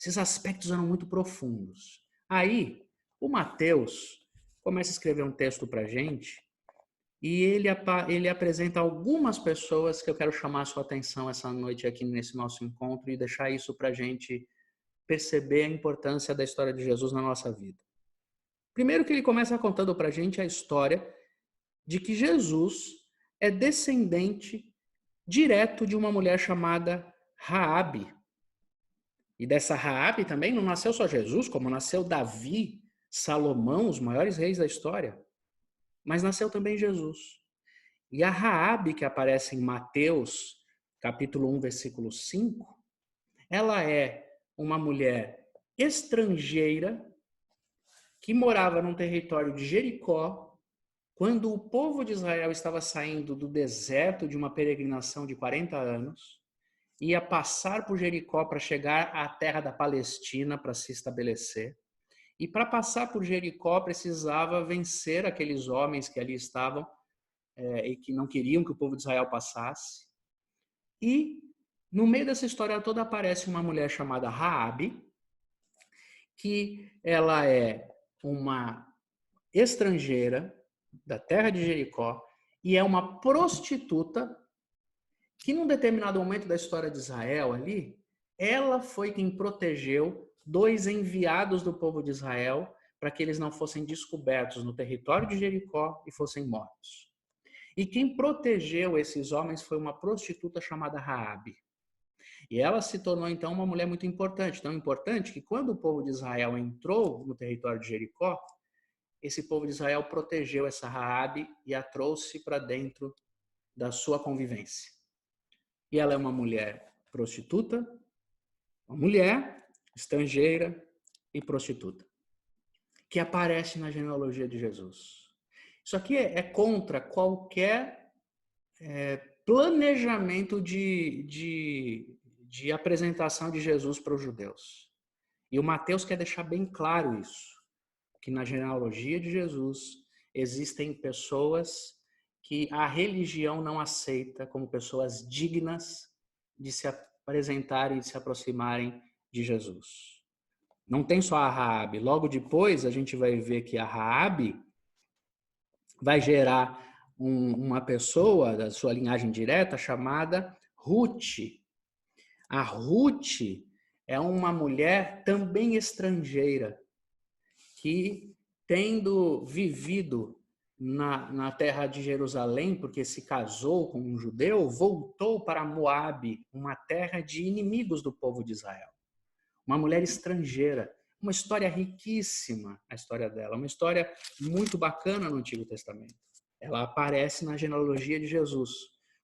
Esses aspectos eram muito profundos. Aí, o Mateus começa a escrever um texto para a gente e ele apresenta algumas pessoas que eu quero chamar a sua atenção essa noite aqui nesse nosso encontro e deixar isso para a gente perceber a importância da história de Jesus na nossa vida. Primeiro que ele começa contando para a gente a história de que Jesus é descendente direto de uma mulher chamada Raabe. E dessa Raabe também não nasceu só Jesus, como nasceu Davi, Salomão, os maiores reis da história. Mas nasceu também Jesus. E a Raabe, que aparece em Mateus, capítulo 1, versículo 5, ela é uma mulher estrangeira que morava num território de Jericó, quando o povo de Israel estava saindo do deserto de uma peregrinação de 40 anos, ia passar por Jericó para chegar à terra da Palestina para se estabelecer. E para passar por Jericó precisava vencer aqueles homens que ali estavam e que não queriam que o povo de Israel passasse. E No meio dessa história toda aparece uma mulher chamada Raabe, que ela é uma estrangeira da terra de Jericó e é uma prostituta que num determinado momento da história de Israel ali, ela foi quem protegeu dois enviados do povo de Israel para que eles não fossem descobertos no território de Jericó e fossem mortos. E quem protegeu esses homens foi uma prostituta chamada Raabe. E ela se tornou então uma mulher muito importante, tão importante que quando o povo de Israel entrou no território de Jericó, esse povo de Israel protegeu essa Raabe e a trouxe para dentro da sua convivência. E ela é uma mulher prostituta, uma mulher estrangeira e prostituta, que aparece na genealogia de Jesus. Isso aqui é contra qualquer planejamento de apresentação de Jesus para os judeus. E o Mateus quer deixar bem claro isso, que na genealogia de Jesus existem pessoas que a religião não aceita como pessoas dignas de se apresentarem e de se aproximarem de Jesus. Não tem só a Raabe. Logo depois a gente vai ver que a Raabe vai gerar uma pessoa da sua linhagem direta chamada Ruth. A Ruth é uma mulher também estrangeira que, tendo vivido na terra de Jerusalém, porque se casou com um judeu, voltou para Moabe, uma terra de inimigos do povo de Israel. Uma mulher estrangeira. Uma história riquíssima, a história dela. Uma história muito bacana no Antigo Testamento. Ela aparece na genealogia de Jesus,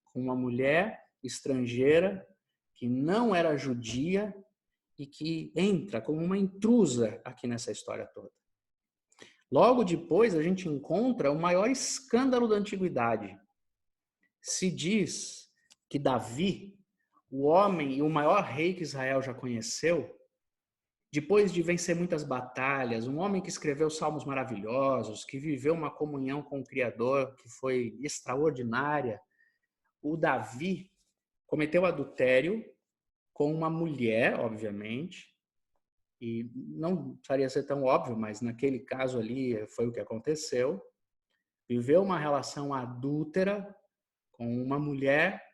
com uma mulher estrangeira que não era judia e que entra como uma intrusa aqui nessa história toda. Logo depois, a gente encontra o maior escândalo da antiguidade. Se diz que Davi, o homem e o maior rei que Israel já conheceu, depois de vencer muitas batalhas, um homem que escreveu salmos maravilhosos, que viveu uma comunhão com o Criador que foi extraordinária, o Davi cometeu adultério com uma mulher, obviamente, e não precisaria ser tão óbvio, mas naquele caso ali foi o que aconteceu. Viveu uma relação adúltera com uma mulher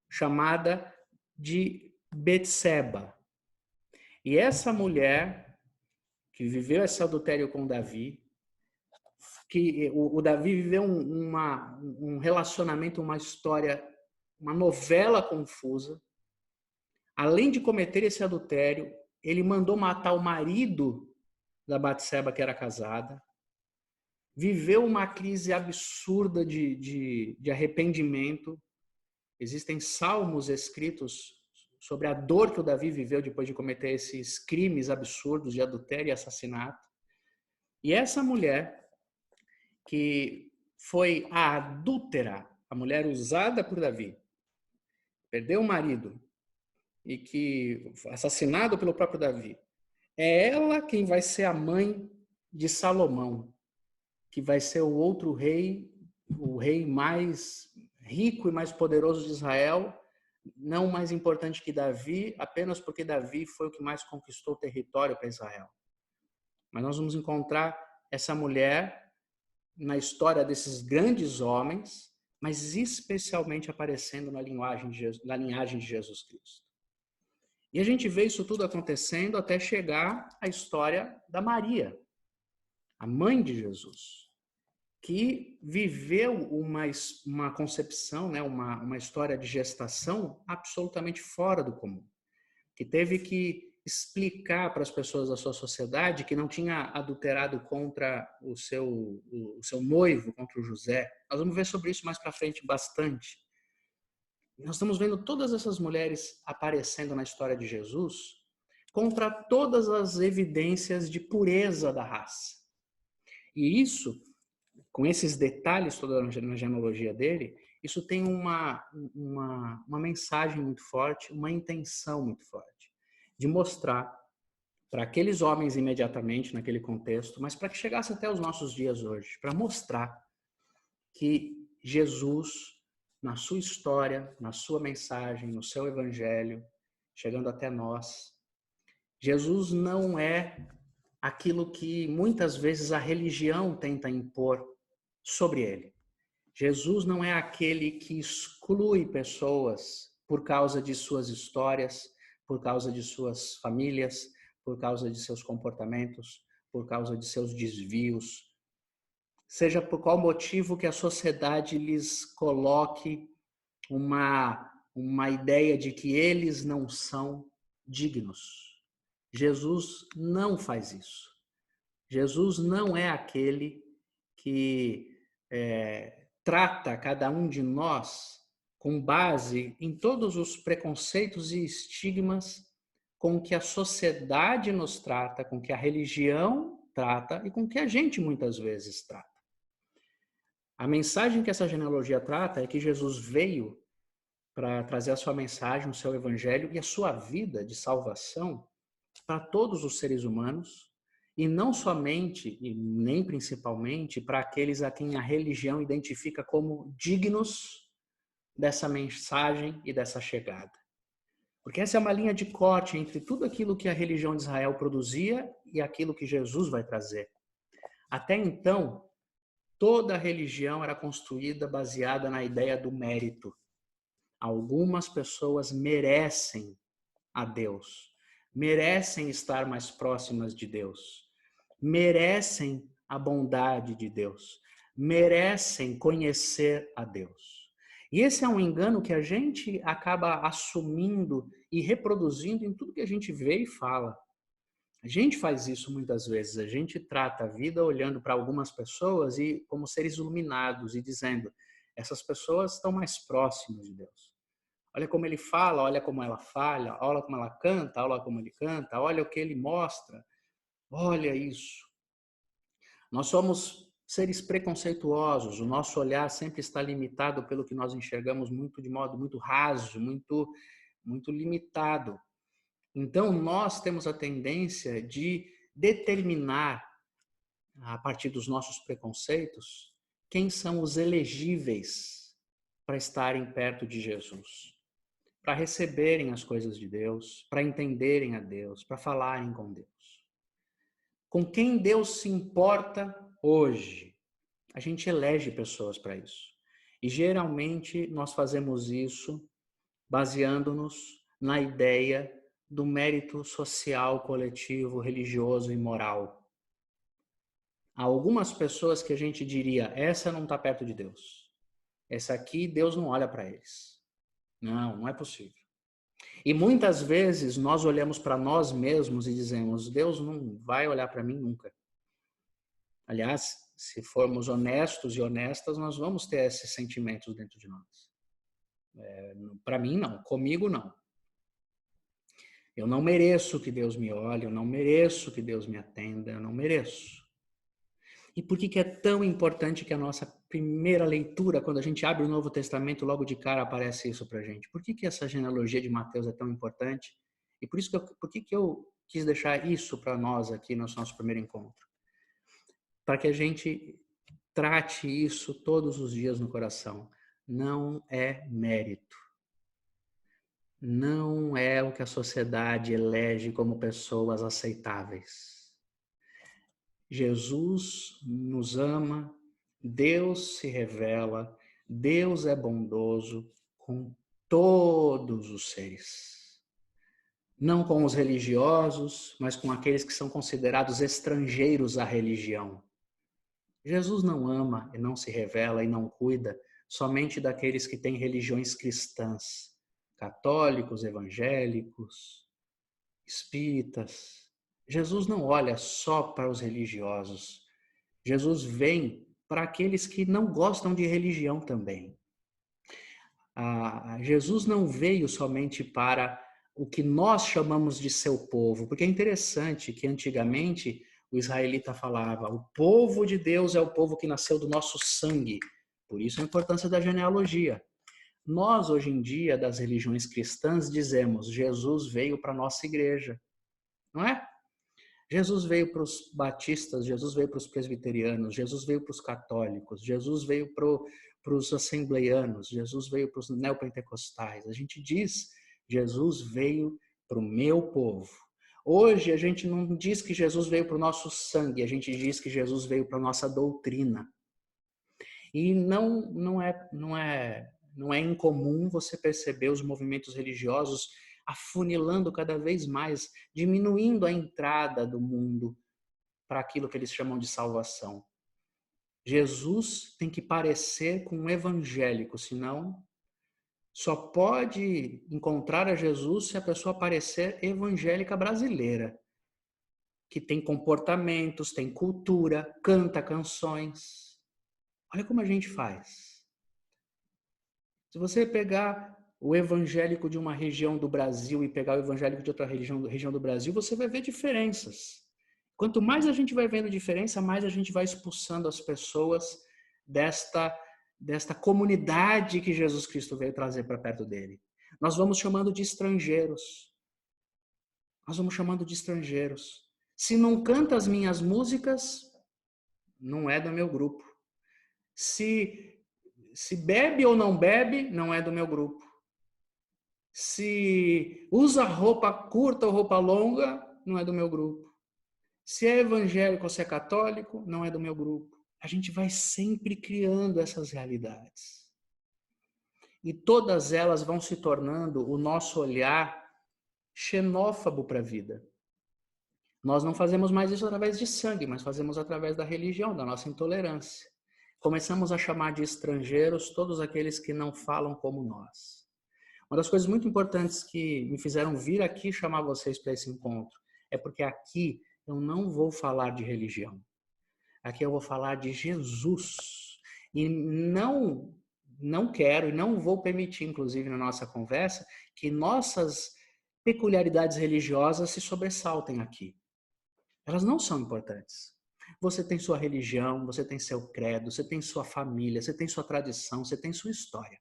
chamada de Betseba. E essa mulher que viveu esse adultério com Davi, que o Davi viveu um relacionamento, uma história, uma novela confusa. Além de cometer esse adultério, ele mandou matar o marido da Batseba, que era casada. Viveu uma crise absurda de arrependimento. Existem salmos escritos sobre a dor que o Davi viveu depois de cometer esses crimes absurdos de adultério e assassinato. E essa mulher, que foi a adúltera, a mulher usada por Davi, perdeu o marido, e que assassinado pelo próprio Davi, é ela quem vai ser a mãe de Salomão, que vai ser o outro rei, o rei mais rico e mais poderoso de Israel, não mais importante que Davi, apenas porque Davi foi o que mais conquistou território para Israel. Mas nós vamos encontrar essa mulher na história desses grandes homens, mas especialmente aparecendo na linhagem de Jesus Cristo. E a gente vê isso tudo acontecendo até chegar à história da Maria, a mãe de Jesus, que viveu uma concepção, né, uma história de gestação absolutamente fora do comum, que teve que explicar para as pessoas da sua sociedade que não tinha adulterado contra o seu noivo, contra o José. Nós vamos ver sobre isso mais para frente bastante. Nós estamos vendo todas essas mulheres aparecendo na história de Jesus contra todas as evidências de pureza da raça. E isso, com esses detalhes toda na genealogia dele, isso tem uma mensagem muito forte, uma intenção muito forte, de mostrar para aqueles homens imediatamente naquele contexto, mas para que chegasse até os nossos dias hoje, para mostrar que Jesus na sua história, na sua mensagem, no seu evangelho, chegando até nós. Jesus não é aquilo que muitas vezes a religião tenta impor sobre ele. Jesus não é aquele que exclui pessoas por causa de suas histórias, por causa de suas famílias, por causa de seus comportamentos, por causa de seus desvios. Seja por qual motivo que a sociedade lhes coloque uma ideia de que eles não são dignos. Jesus não faz isso. Jesus não é aquele que trata cada um de nós com base em todos os preconceitos e estigmas com que a sociedade nos trata, com que a religião trata e com que a gente muitas vezes trata. A mensagem que essa genealogia trata é que Jesus veio para trazer a sua mensagem, o seu evangelho e a sua vida de salvação para todos os seres humanos, e não somente e nem principalmente para aqueles a quem a religião identifica como dignos dessa mensagem e dessa chegada. Porque essa é uma linha de corte entre tudo aquilo que a religião de Israel produzia e aquilo que Jesus vai trazer. Até então, toda a religião era construída baseada na ideia do mérito. Algumas pessoas merecem a Deus, merecem estar mais próximas de Deus, merecem a bondade de Deus, merecem conhecer a Deus. E esse é um engano que a gente acaba assumindo e reproduzindo em tudo que a gente vê e fala. A gente faz isso muitas vezes, a gente trata a vida olhando para algumas pessoas e como seres iluminados e dizendo, essas pessoas estão mais próximas de Deus. Olha como ele fala, olha como ela fala, olha como ela canta, olha como ele canta, olha o que ele mostra. Olha isso. Nós somos seres preconceituosos, o nosso olhar sempre está limitado pelo que nós enxergamos de modo muito raso, muito limitado. Então, nós temos a tendência de determinar, a partir dos nossos preconceitos, quem são os elegíveis para estarem perto de Jesus, para receberem as coisas de Deus, para entenderem a Deus, para falarem com Deus. Com quem Deus se importa hoje? A gente elege pessoas para isso. E geralmente nós fazemos isso baseando-nos na ideia do mérito social, coletivo, religioso e moral. Há algumas pessoas que a gente diria, essa não está perto de Deus. Essa aqui, Deus não olha para eles. Não é possível. E muitas vezes nós olhamos para nós mesmos e dizemos, Deus não vai olhar para mim nunca. Aliás, se formos honestos e honestas, nós vamos ter esses sentimentos dentro de nós. Para mim, não. Comigo, não. Eu não mereço que Deus me olhe, eu não mereço que Deus me atenda, eu não mereço. E por que é tão importante que a nossa primeira leitura, quando a gente abre o Novo Testamento, logo de cara aparece isso pra gente? Por que essa genealogia de Mateus é tão importante? E por que eu quis deixar isso para nós aqui no nosso primeiro encontro? Para que a gente trate isso todos os dias no coração. Não é mérito. Não é o que a sociedade elege como pessoas aceitáveis. Jesus nos ama, Deus se revela, Deus é bondoso com todos os seres. Não com os religiosos, mas com aqueles que são considerados estrangeiros à religião. Jesus não ama e não se revela e não cuida somente daqueles que têm religiões cristãs, católicos, evangélicos, espíritas. Jesus não olha só para os religiosos. Jesus vem para aqueles que não gostam de religião também. Jesus não veio somente para o que nós chamamos de seu povo, porque é interessante que antigamente o israelita falava, o povo de Deus é o povo que nasceu do nosso sangue. Por isso a importância da genealogia. Nós, hoje em dia, das religiões cristãs, dizemos, Jesus veio para a nossa igreja. Não é? Jesus veio para os batistas, Jesus veio para os presbiterianos, Jesus veio para os católicos, Jesus veio para para os assembleianos, Jesus veio para os neopentecostais. A gente diz, Jesus veio para o meu povo. Hoje a gente não diz que Jesus veio para o nosso sangue, a gente diz que Jesus veio para a nossa doutrina. E não é incomum você perceber os movimentos religiosos afunilando cada vez mais, diminuindo a entrada do mundo para aquilo que eles chamam de salvação. Jesus tem que parecer com um evangélico, senão só pode encontrar a Jesus se a pessoa parecer evangélica brasileira, que tem comportamentos, tem cultura, canta canções. Olha como a gente faz. Se você pegar o evangélico de uma região do Brasil e pegar o evangélico de outra região do Brasil, você vai ver diferenças. Quanto mais a gente vai vendo diferença, mais a gente vai expulsando as pessoas desta comunidade que Jesus Cristo veio trazer para perto dele. Nós vamos chamando de estrangeiros. Nós vamos chamando de estrangeiros. Se não canta as minhas músicas, não é do meu grupo. Se bebe ou não bebe, não é do meu grupo. Se usa roupa curta ou roupa longa, não é do meu grupo. Se é evangélico ou se é católico, não é do meu grupo. A gente vai sempre criando essas realidades. E todas elas vão se tornando o nosso olhar xenófobo para a vida. Nós não fazemos mais isso através de sangue, mas fazemos através da religião, da nossa intolerância. Começamos a chamar de estrangeiros todos aqueles que não falam como nós. Uma das coisas muito importantes que me fizeram vir aqui chamar vocês para esse encontro é porque aqui eu não vou falar de religião. Aqui eu vou falar de Jesus. E não quero e não vou permitir, inclusive na nossa conversa, que nossas peculiaridades religiosas se sobressaltem aqui. Elas não são importantes. Você tem sua religião, você tem seu credo, você tem sua família, você tem sua tradição, você tem sua história.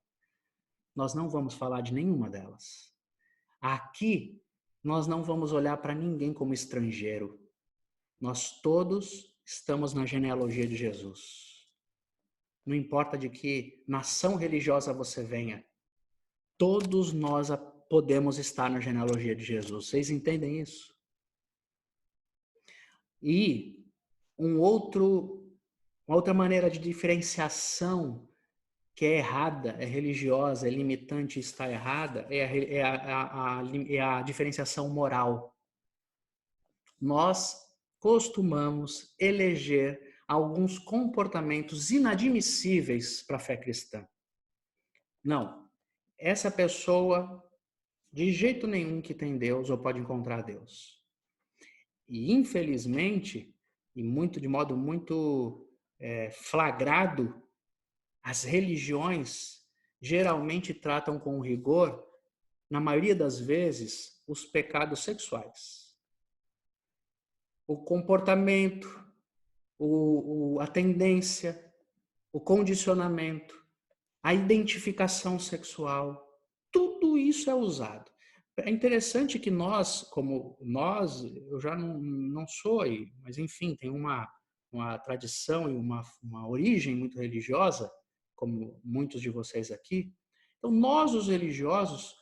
Nós não vamos falar de nenhuma delas. Aqui, nós não vamos olhar para ninguém como estrangeiro. Nós todos estamos na genealogia de Jesus. Não importa de que nação religiosa você venha, todos nós podemos estar na genealogia de Jesus. Vocês entendem isso? E uma outra maneira de diferenciação que é errada, é religiosa, é limitante, está errada, é a diferenciação moral. Nós costumamos eleger alguns comportamentos inadmissíveis para a fé cristã. Não, essa pessoa de jeito nenhum que tem Deus ou pode encontrar Deus. E infelizmente, e de modo muito flagrado, as religiões geralmente tratam com rigor, na maioria das vezes, os pecados sexuais. O comportamento, a tendência, o condicionamento, a identificação sexual, tudo isso é usado. É interessante que eu já não sou, mas enfim, tem uma tradição e uma origem muito religiosa, como muitos de vocês aqui. Então, nós, os religiosos,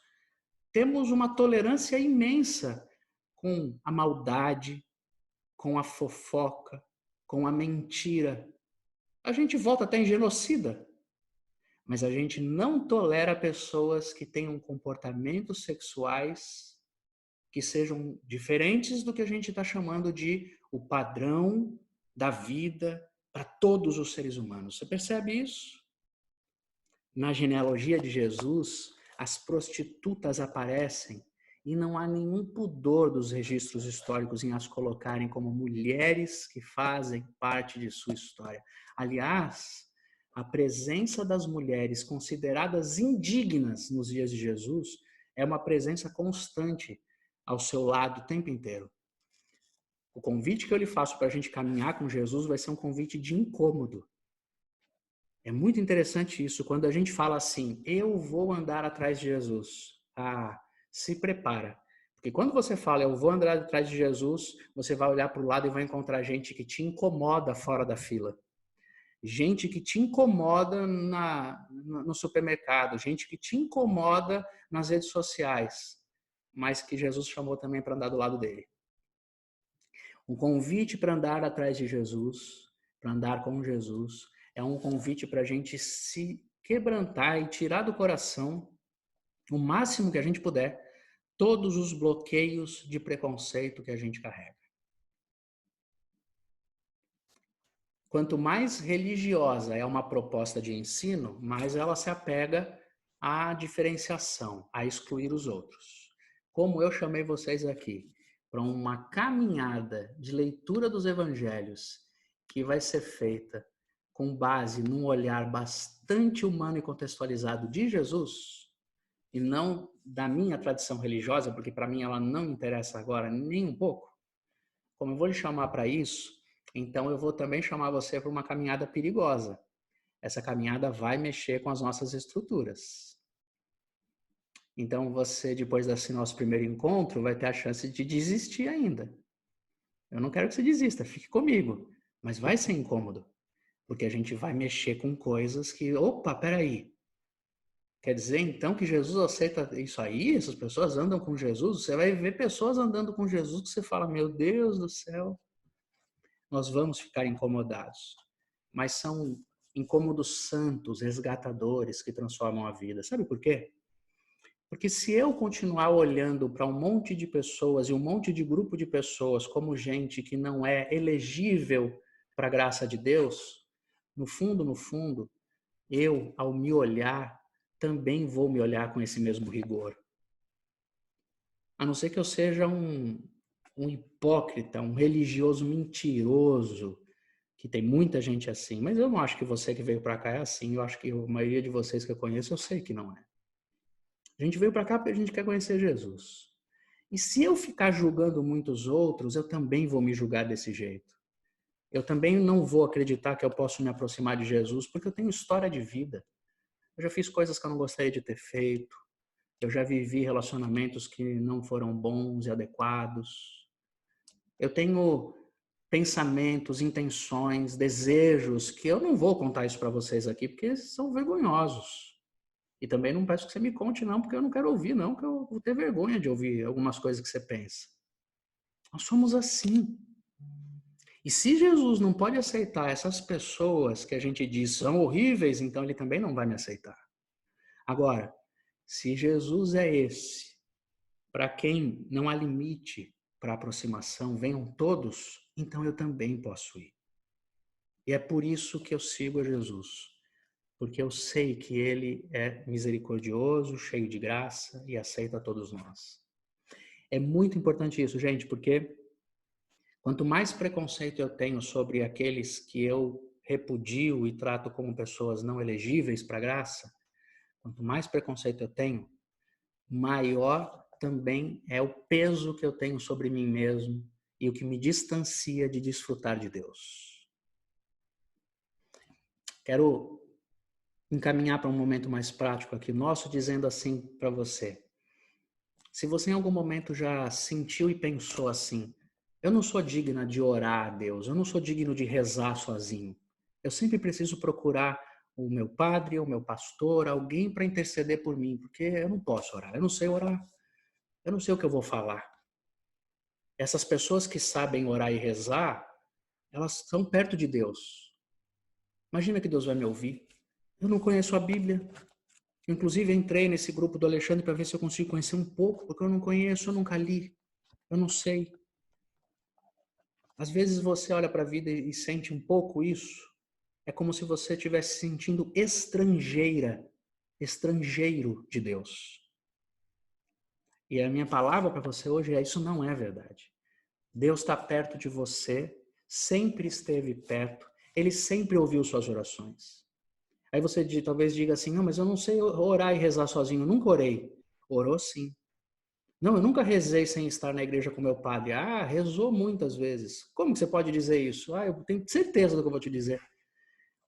temos uma tolerância imensa com a maldade, com a fofoca, com a mentira. A gente volta até em genocida, mas a gente não tolera pessoas que tenham comportamentos sexuais que sejam diferentes do que a gente está chamando de o padrão da vida para todos os seres humanos. Você percebe isso? Na genealogia de Jesus, as prostitutas aparecem e não há nenhum pudor dos registros históricos em as colocarem como mulheres que fazem parte de sua história. Aliás, a presença das mulheres consideradas indignas nos dias de Jesus é uma presença constante ao seu lado o tempo inteiro. O convite que eu lhe faço para a gente caminhar com Jesus vai ser um convite de incômodo. É muito interessante isso, quando a gente fala assim, eu vou andar atrás de Jesus. Se prepara. Porque quando você fala, eu vou andar atrás de Jesus, você vai olhar para o lado e vai encontrar gente que te incomoda fora da fila. gente que te incomoda no supermercado, gente que te incomoda nas redes sociais, mas que Jesus chamou também para andar do lado dele. Um convite para andar atrás de Jesus, para andar com Jesus, é um convite para a gente se quebrantar e tirar do coração, o máximo que a gente puder, todos os bloqueios de preconceito que a gente carrega. Quanto mais religiosa é uma proposta de ensino, mais ela se apega à diferenciação, a excluir os outros. Como eu chamei vocês aqui para uma caminhada de leitura dos evangelhos que vai ser feita com base num olhar bastante humano e contextualizado de Jesus, e não da minha tradição religiosa, porque para mim ela não interessa agora nem um pouco. Como eu vou lhe chamar para isso, então eu vou também chamar você para uma caminhada perigosa. Essa caminhada vai mexer com as nossas estruturas. Então você, depois desse nosso primeiro encontro, vai ter a chance de desistir ainda. Eu não quero que você desista, fique comigo. Mas vai ser incômodo. Porque a gente vai mexer com coisas que, opa, peraí. Quer dizer, então, que Jesus aceita isso aí? Essas pessoas andam com Jesus? Você vai ver pessoas andando com Jesus que você fala, meu Deus do céu. Nós vamos ficar incomodados. Mas são incômodos santos, resgatadores, que transformam a vida. Sabe por quê? Porque se eu continuar olhando para um monte de pessoas e um monte de grupo de pessoas como gente que não é elegível para a graça de Deus, no fundo, eu, ao me olhar, também vou me olhar com esse mesmo rigor. A não ser que eu seja um hipócrita, um religioso mentiroso, que tem muita gente assim. Mas eu não acho que você que veio para cá é assim. Eu acho que a maioria de vocês que eu conheço, eu sei que não é. A gente veio para cá porque a gente quer conhecer Jesus. E se eu ficar julgando muitos outros, eu também vou me julgar desse jeito. Eu também não vou acreditar que eu posso me aproximar de Jesus, porque eu tenho história de vida. Eu já fiz coisas que eu não gostaria de ter feito. Eu já vivi relacionamentos que não foram bons e adequados. Eu tenho pensamentos, intenções, desejos que eu não vou contar isso para vocês aqui, porque são vergonhosos. E também não peço que você me conte, não, porque eu não quero ouvir, não, porque eu vou ter vergonha de ouvir algumas coisas que você pensa. Nós somos assim. E se Jesus não pode aceitar essas pessoas que a gente diz são horríveis, então ele também não vai me aceitar. Agora, se Jesus é esse, para quem não há limite para aproximação, venham todos, então eu também posso ir. E é por isso que eu sigo a Jesus. Porque eu sei que ele é misericordioso, cheio de graça e aceita todos nós. É muito importante isso, gente, porque quanto mais preconceito eu tenho sobre aqueles que eu repudio e trato como pessoas não elegíveis para a graça, quanto mais preconceito eu tenho, maior também é o peso que eu tenho sobre mim mesmo e o que me distancia de desfrutar de Deus. Quero encaminhar para um momento mais prático aqui nosso, dizendo assim para você. Se você em algum momento já sentiu e pensou assim, eu não sou digna de orar a Deus, eu não sou digno de rezar sozinho. Eu sempre preciso procurar o meu padre, o meu pastor, alguém para interceder por mim, porque eu não posso orar, eu não sei orar, eu não sei o que eu vou falar. Essas pessoas que sabem orar e rezar, elas estão perto de Deus. Imagina que Deus vai me ouvir. Eu não conheço a Bíblia. Inclusive, entrei nesse grupo do Alexandre para ver se eu consigo conhecer um pouco, porque eu não conheço, eu nunca li, eu não sei. Às vezes você olha para a vida e sente um pouco isso. É como se você estivesse se sentindo estrangeiro de Deus. E a minha palavra para você hoje é: isso não é verdade. Deus está perto de você, sempre esteve perto, Ele sempre ouviu suas orações. Aí você talvez diga assim, não, mas eu não sei orar e rezar sozinho, eu nunca orei. Orou sim. Não, eu nunca rezei sem estar na igreja com meu padre. Ah, rezou muitas vezes. Como que você pode dizer isso? Ah, eu tenho certeza do que eu vou te dizer.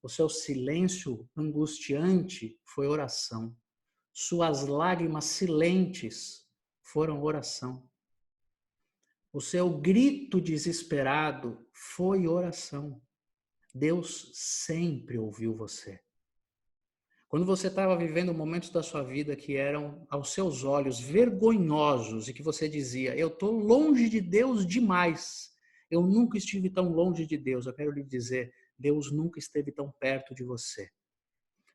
O seu silêncio angustiante foi oração. Suas lágrimas silentes foram oração. O seu grito desesperado foi oração. Deus sempre ouviu você. Quando você estava vivendo momentos da sua vida que eram, aos seus olhos, vergonhosos e que você dizia, eu estou longe de Deus demais, eu nunca estive tão longe de Deus, eu quero lhe dizer, Deus nunca esteve tão perto de você.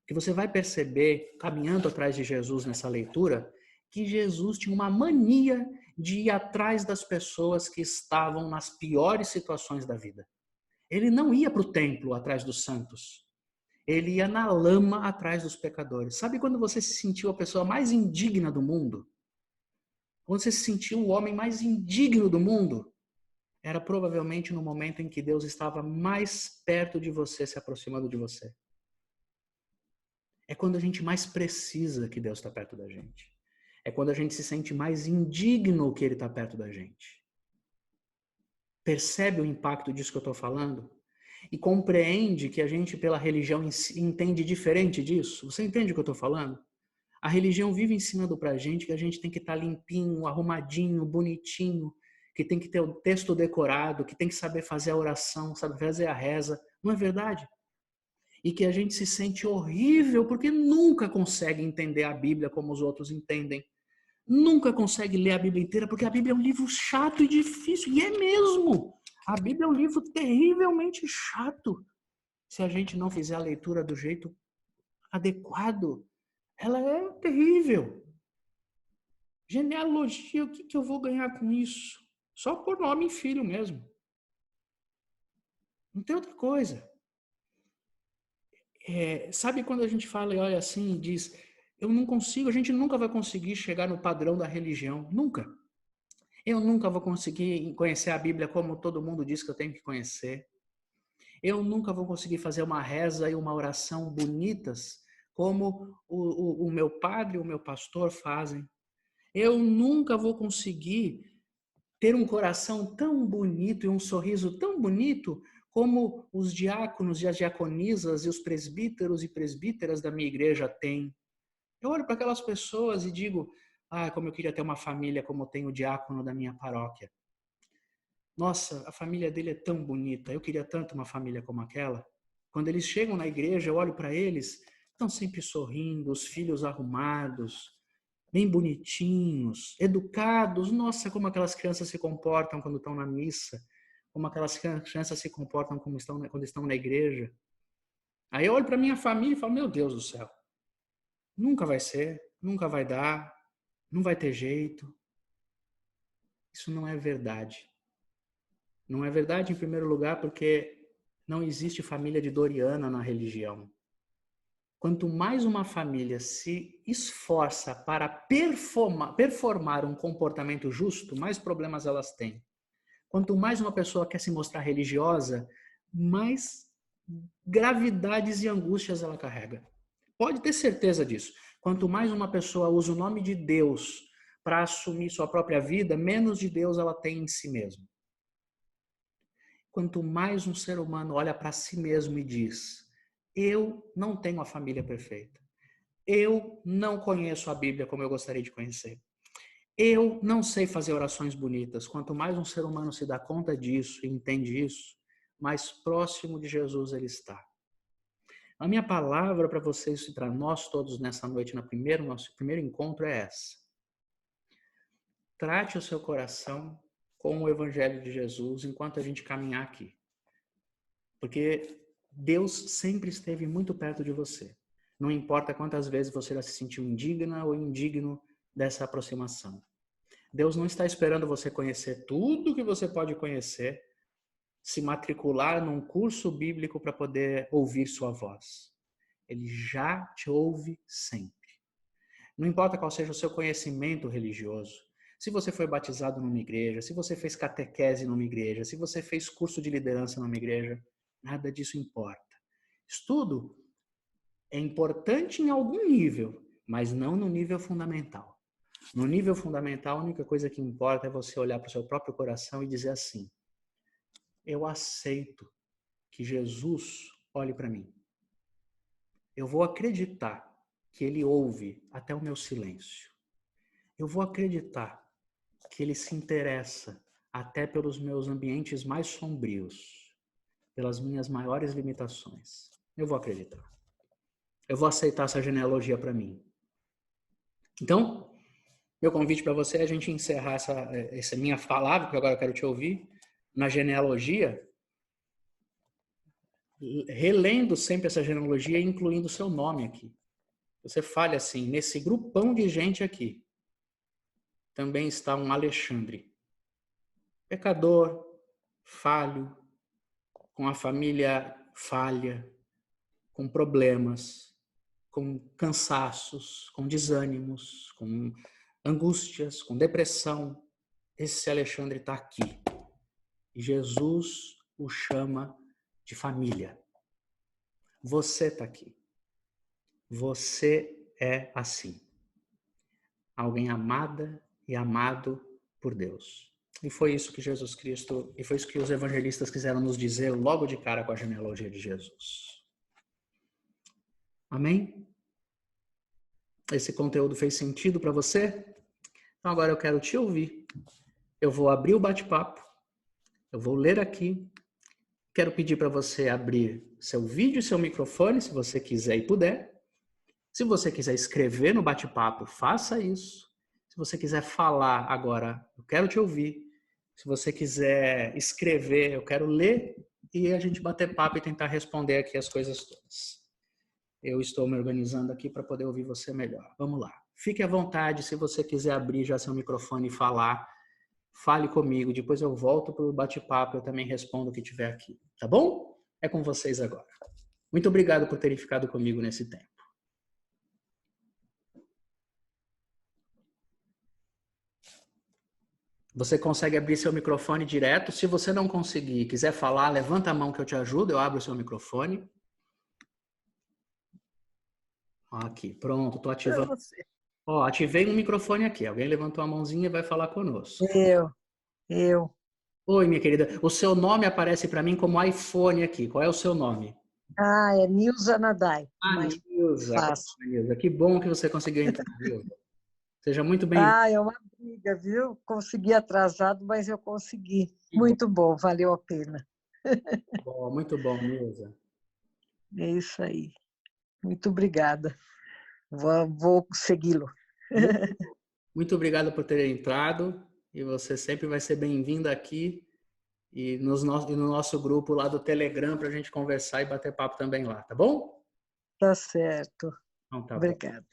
Que você vai perceber, caminhando atrás de Jesus nessa leitura, que Jesus tinha uma mania de ir atrás das pessoas que estavam nas piores situações da vida. Ele não ia para o templo atrás dos santos. Ele ia na lama atrás dos pecadores. Sabe quando você se sentiu a pessoa mais indigna do mundo? Quando você se sentiu o homem mais indigno do mundo? Era provavelmente no momento em que Deus estava mais perto de você, se aproximando de você. É quando a gente mais precisa que Deus está perto da gente. É quando a gente se sente mais indigno que Ele está perto da gente. Percebe o impacto disso que eu estou falando? E compreende que a gente, pela religião, entende diferente disso? Você entende o que eu estou falando? A religião vive ensinando pra gente que a gente tem que estar limpinho, arrumadinho, bonitinho, que tem que ter o texto decorado, que tem que saber fazer a oração, saber fazer a reza. Não é verdade? E que a gente se sente horrível porque nunca consegue entender a Bíblia como os outros entendem. Nunca consegue ler a Bíblia inteira porque a Bíblia é um livro chato e difícil. E é mesmo! A Bíblia é um livro terrivelmente chato. Se a gente não fizer a leitura do jeito adequado, ela é terrível. Genealogia, o que eu vou ganhar com isso? Só por nome e filho mesmo. Não tem outra coisa. Sabe quando a gente fala e olha assim e diz, eu não consigo, a gente nunca vai conseguir chegar no padrão da religião. Nunca. Eu nunca vou conseguir conhecer a Bíblia como todo mundo diz que eu tenho que conhecer. Eu nunca vou conseguir fazer uma reza e uma oração bonitas como o meu padre e o meu pastor fazem. Eu nunca vou conseguir ter um coração tão bonito e um sorriso tão bonito como os diáconos e as diaconisas e os presbíteros e presbíteras da minha igreja têm. Eu olho para aquelas pessoas e digo, como eu queria ter uma família como tem o diácono da minha paróquia. Nossa, a família dele é tão bonita, eu queria tanto uma família como aquela. Quando eles chegam na igreja, eu olho para eles, estão sempre sorrindo, os filhos arrumados, bem bonitinhos, educados. Nossa, como aquelas crianças se comportam quando estão na missa, como aquelas crianças se comportam quando estão na igreja. Aí eu olho para minha família e falo, meu Deus do céu, nunca vai ser, nunca vai dar, não vai ter jeito. Isso não é verdade. Não é verdade, em primeiro lugar, porque não existe família de Doriana na religião. Quanto mais uma família se esforça para performar um comportamento justo, mais problemas elas têm. Quanto mais uma pessoa quer se mostrar religiosa, mais gravidades e angústias ela carrega. Pode ter certeza disso. Quanto mais uma pessoa usa o nome de Deus para assumir sua própria vida, menos de Deus ela tem em si mesma. Quanto mais um ser humano olha para si mesmo e diz, eu não tenho a família perfeita. Eu não conheço a Bíblia como eu gostaria de conhecer. Eu não sei fazer orações bonitas. Quanto mais um ser humano se dá conta disso e entende isso, mais próximo de Jesus ele está. A minha palavra para vocês e para nós todos nessa noite, nosso primeiro encontro é essa. Trate o seu coração com o Evangelho de Jesus enquanto a gente caminhar aqui. Porque Deus sempre esteve muito perto de você. Não importa quantas vezes você já se sentiu indigna ou indigno dessa aproximação. Deus não está esperando você conhecer tudo que você pode conhecer, se matricular num curso bíblico para poder ouvir sua voz. Ele já te ouve sempre. Não importa qual seja o seu conhecimento religioso, se você foi batizado numa igreja, se você fez catequese numa igreja, se você fez curso de liderança numa igreja, nada disso importa. Estudo é importante em algum nível, mas não no nível fundamental. No nível fundamental, a única coisa que importa é você olhar para o seu próprio coração e dizer assim, eu aceito que Jesus olhe para mim. Eu vou acreditar que Ele ouve até o meu silêncio. Eu vou acreditar que Ele se interessa até pelos meus ambientes mais sombrios. pelas minhas maiores limitações. Eu vou acreditar. Eu vou aceitar essa genealogia para mim. Então, meu convite para você é a gente encerrar essa minha palavra, que agora eu quero te ouvir, na genealogia, relendo sempre essa genealogia e incluindo o seu nome aqui. Você fale assim, nesse grupão de gente aqui, também está um Alexandre. Pecador, falho, com a família falha, com problemas, com cansaços, com desânimos, com angústias, com depressão. Esse Alexandre está aqui. E Jesus o chama de família. Você está aqui. Você é assim. Alguém amada e amado por Deus. E foi isso que Jesus Cristo, e foi isso que os evangelistas quiseram nos dizer logo de cara com a genealogia de Jesus. Amém? Esse conteúdo fez sentido para você? Então agora eu quero te ouvir. Eu vou abrir o bate-papo. Eu vou ler aqui. Quero pedir para você abrir seu vídeo e seu microfone, se você quiser e puder. Se você quiser escrever no bate-papo, faça isso. Se você quiser falar agora, eu quero te ouvir. Se você quiser escrever, eu quero ler e a gente bater papo e tentar responder aqui as coisas todas. Eu estou me organizando aqui para poder ouvir você melhor. Vamos lá. Fique à vontade, se você quiser abrir já seu microfone e falar, fale comigo. Depois eu volto para o bate-papo, eu também respondo o que tiver aqui. Tá bom? É com vocês agora. Muito obrigado por terem ficado comigo nesse tempo. Você consegue abrir seu microfone direto. Se você não conseguir e quiser falar, levanta a mão que eu te ajudo. Eu abro o seu microfone. Aqui, pronto, estou ativando. Ó, ativei um microfone aqui. Alguém levantou a mãozinha e vai falar conosco. Eu. Oi, minha querida. O seu nome aparece para mim como iPhone aqui. Qual é o seu nome? Ah, é Nilza Nadai. Mais Nilza. fácil. Nilza. Que bom que você conseguiu entrar, Nilza. Seja muito bem-vinda. Ah, é uma briga, viu? Consegui atrasado, mas eu consegui. Muito bom, valeu a pena. Muito bom, Nilza. É isso aí. Muito obrigada. Vou segui-lo. Muito obrigado por ter entrado e você sempre vai ser bem-vinda aqui e no nosso grupo lá do Telegram para a gente conversar e bater papo também lá, tá bom? Tá certo. Então, tá Obrigada.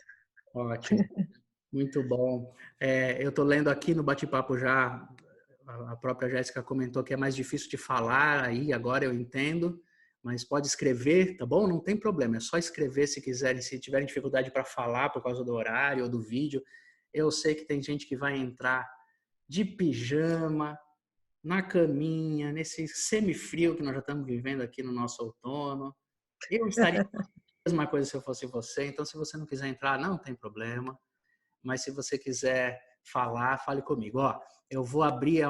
bom. Ótimo. Muito bom. Eu estou lendo aqui no bate-papo já, a própria Jéssica comentou que é mais difícil de falar aí, agora eu entendo, mas pode escrever, tá bom? Não tem problema, é só escrever se quiserem, se tiverem dificuldade para falar por causa do horário ou do vídeo. Eu sei que tem gente que vai entrar de pijama, na caminha, nesse semifrio que nós já estamos vivendo aqui no nosso outono. Eu estaria a mesma coisa se eu fosse você, então se você não quiser entrar, não tem problema. Mas se você quiser falar, fale comigo. Ó, eu vou abrir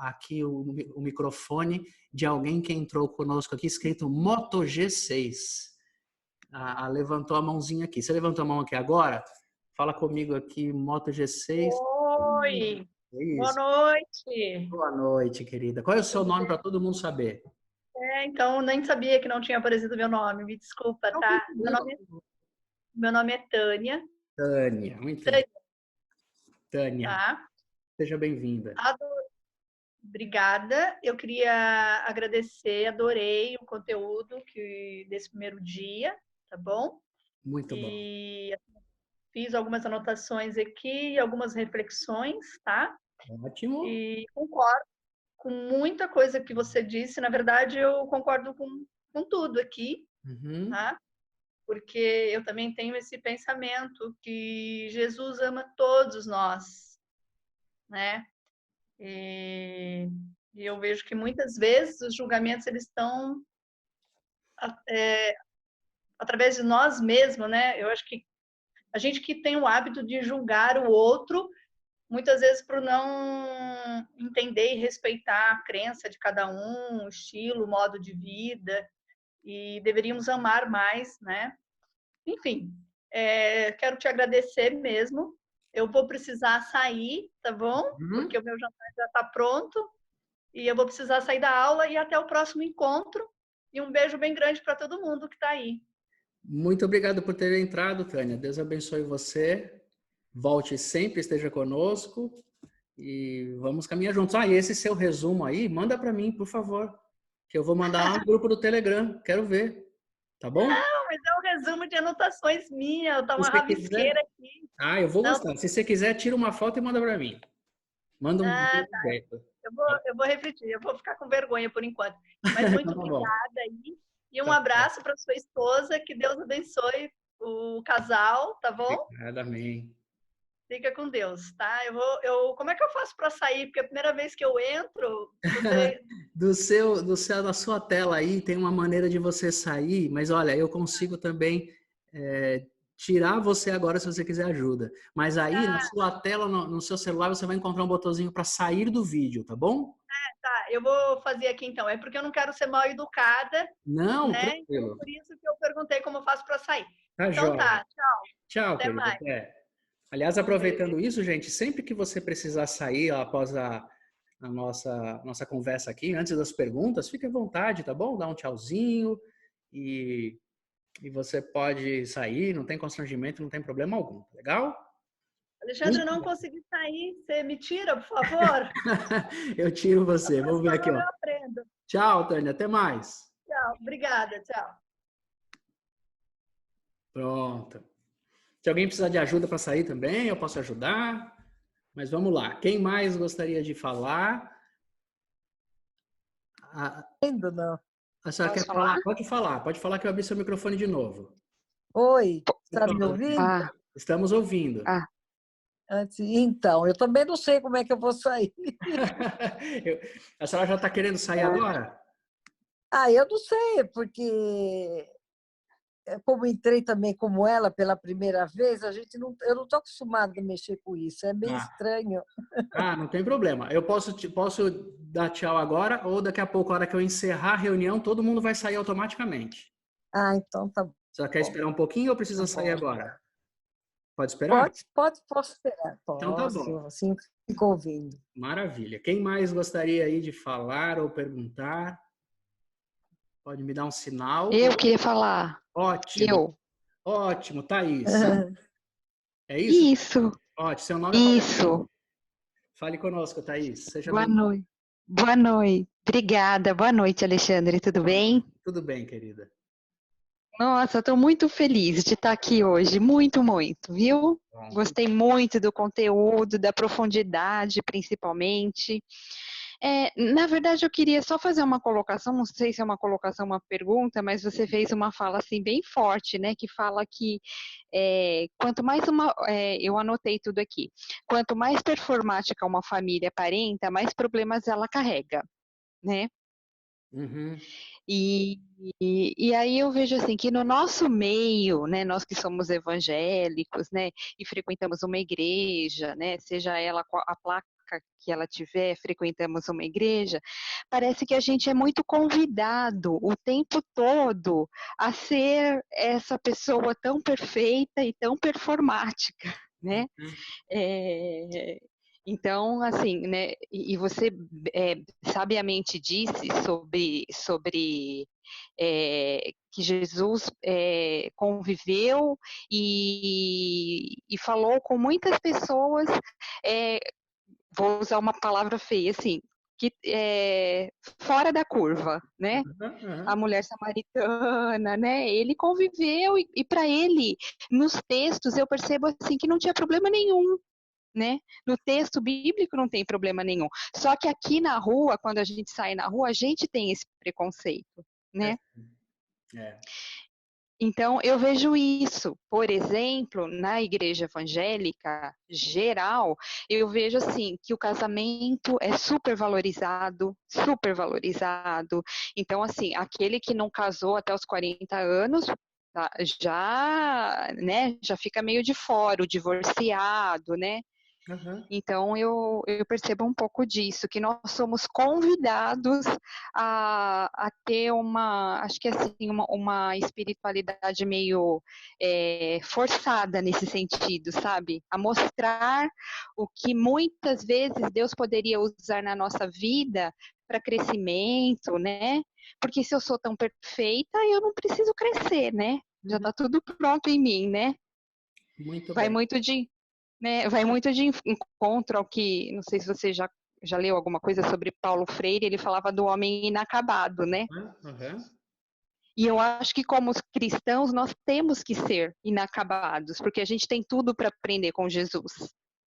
aqui o microfone de alguém que entrou conosco aqui, escrito Moto G6. Levantou a mãozinha aqui. Você levantou a mão aqui agora? Fala comigo aqui, Moto G6. Oi, boa Isso. noite. Boa noite, querida. Qual é o seu nome para todo mundo saber? Então, nem sabia que não tinha aparecido meu nome, me desculpa, tá? Meu nome é Tânia. Tânia, muito bem. Tânia, Tá? seja bem-vinda. Obrigada. Eu queria agradecer, adorei o conteúdo desse primeiro dia, tá bom? Muito bom. E fiz algumas anotações aqui, algumas reflexões, tá? Ótimo. E concordo com muita coisa que você disse. Na verdade, eu concordo com tudo aqui, tá? Porque eu também tenho esse pensamento que Jesus ama todos nós, né? E eu vejo que muitas vezes os julgamentos eles estão através de nós mesmos, né? Eu acho que a gente que tem o hábito de julgar o outro, muitas vezes por não entender e respeitar a crença de cada um, o estilo, o modo de vida, e deveríamos amar mais, né? Enfim, quero te agradecer mesmo. Eu vou precisar sair, tá bom? Porque o meu jantar já está pronto e eu vou precisar sair da aula e até o próximo encontro. E um beijo bem grande para todo mundo que está aí. Muito obrigado por ter entrado, Tânia. Deus abençoe você. Volte sempre, esteja conosco e vamos caminhar juntos. Ah, e esse seu resumo aí, manda para mim, por favor, que eu vou mandar lá no grupo do Telegram. Quero ver, tá bom? Não, mas é um resumo de anotações minhas. Tá Se uma você quiser... rabisqueira aqui. Ah, eu vou Não, gostar. Se você quiser, tira uma foto e manda para mim. Manda um tá. jeito. Eu vou refletir. Eu vou ficar com vergonha por enquanto. Mas muito Então tá bom. obrigada aí. E um Tá abraço para sua esposa. Que Deus abençoe o casal, tá bom? Obrigado, amém. Fica com Deus, tá? Como é que eu faço para sair? Porque a primeira vez que eu entro, Da sua tela aí tem uma maneira de você sair, mas olha, eu consigo também tirar você agora se você quiser ajuda. Mas aí na sua tela, no seu celular, você vai encontrar um botãozinho para sair do vídeo, tá bom? Tá, eu vou fazer aqui então. É porque eu não quero ser mal educada, Não, né? Então, tranquilo. por isso que eu perguntei como eu faço para sair. Tá Então jóia. tá, tchau. Tchau, Até querido. mais. Até. Aliás, aproveitando isso, gente, sempre que você precisar sair após a nossa conversa aqui, antes das perguntas, fique à vontade, tá bom? Dá um tchauzinho e você pode sair, não tem constrangimento, não tem problema algum, legal? Alexandre, eu não consegui sair. Você me tira, por favor? Eu tiro você. Vamos ver aqui, ó. Eu aprendo. Tchau, Tânia. Até mais. Tchau. Obrigada. Tchau. Pronto. Se alguém precisar de ajuda para sair também, eu posso ajudar. Mas vamos lá. Quem mais gostaria de falar? Não. A senhora quer falar? Pode falar que eu abri seu microfone de novo. Oi, está me ouvindo? Estamos ouvindo. Então, eu também não sei como é que eu vou sair. A senhora já está querendo sair agora? Eu não sei, porque como entrei também como ela pela primeira vez, eu não estou acostumada a mexer com isso, é meio estranho. Não tem problema. Eu posso dar tchau agora ou daqui a pouco, a hora que eu encerrar a reunião, todo mundo vai sair automaticamente. Então tá bom. Você quer esperar um pouquinho ou precisa sair agora? Pode esperar? Posso esperar. Então tá bom. Assim fico ouvindo. Maravilha. Quem mais gostaria aí de falar ou perguntar? Pode me dar um sinal. Eu queria falar. Ótimo. Ótimo, Thaís. É isso? Isso. Ótimo, seu nome é Isso. Fale conosco, Thaís. Boa noite. Boa noite. Obrigada. Boa noite, Alexandre. Tudo bem? Tudo bem, querida. Nossa, estou muito feliz de estar aqui hoje. Muito, muito, viu? Gostei muito do conteúdo, da profundidade, principalmente. Na verdade, eu queria só fazer uma colocação, não sei se é uma colocação, uma pergunta, mas você fez uma fala assim bem forte, né? Que fala que quanto mais eu anotei tudo aqui, quanto mais performática uma família aparenta, mais problemas ela carrega, né? Uhum. E aí eu vejo assim que no nosso meio, né, nós que somos evangélicos, né, e frequentamos uma igreja, né, seja ela a placa que ela tiver, frequentamos uma igreja, parece que a gente é muito convidado o tempo todo a ser essa pessoa tão perfeita e tão performática, né? Então, assim, né, e você sabiamente disse sobre que Jesus conviveu e falou com muitas pessoas, vou usar uma palavra feia, assim, que fora da curva, né? A mulher samaritana, né? Ele conviveu e para ele, nos textos, eu percebo assim que não tinha problema nenhum. Né? No texto bíblico não tem problema nenhum. Só que aqui na rua, quando a gente sai na rua, a gente tem esse preconceito, né? Então, eu vejo isso, por exemplo, na igreja evangélica geral, eu vejo assim, que o casamento é super valorizado. Então, assim, aquele que não casou até os 40 anos, já fica meio de fora, o divorciado, né? Uhum. Então, eu percebo um pouco disso, que nós somos convidados a ter acho que assim, uma espiritualidade meio forçada nesse sentido, sabe? A mostrar o que muitas vezes Deus poderia usar na nossa vida para crescimento, né? Porque se eu sou tão perfeita, eu não preciso crescer, né? Já está tudo pronto em mim, né? Muito Vai bem. muito de, né? Vai muito de encontro ao que, não sei se você já leu alguma coisa sobre Paulo Freire, ele falava do homem inacabado, né? Uhum. E eu acho que como cristãos nós temos que ser inacabados, porque a gente tem tudo para aprender com Jesus.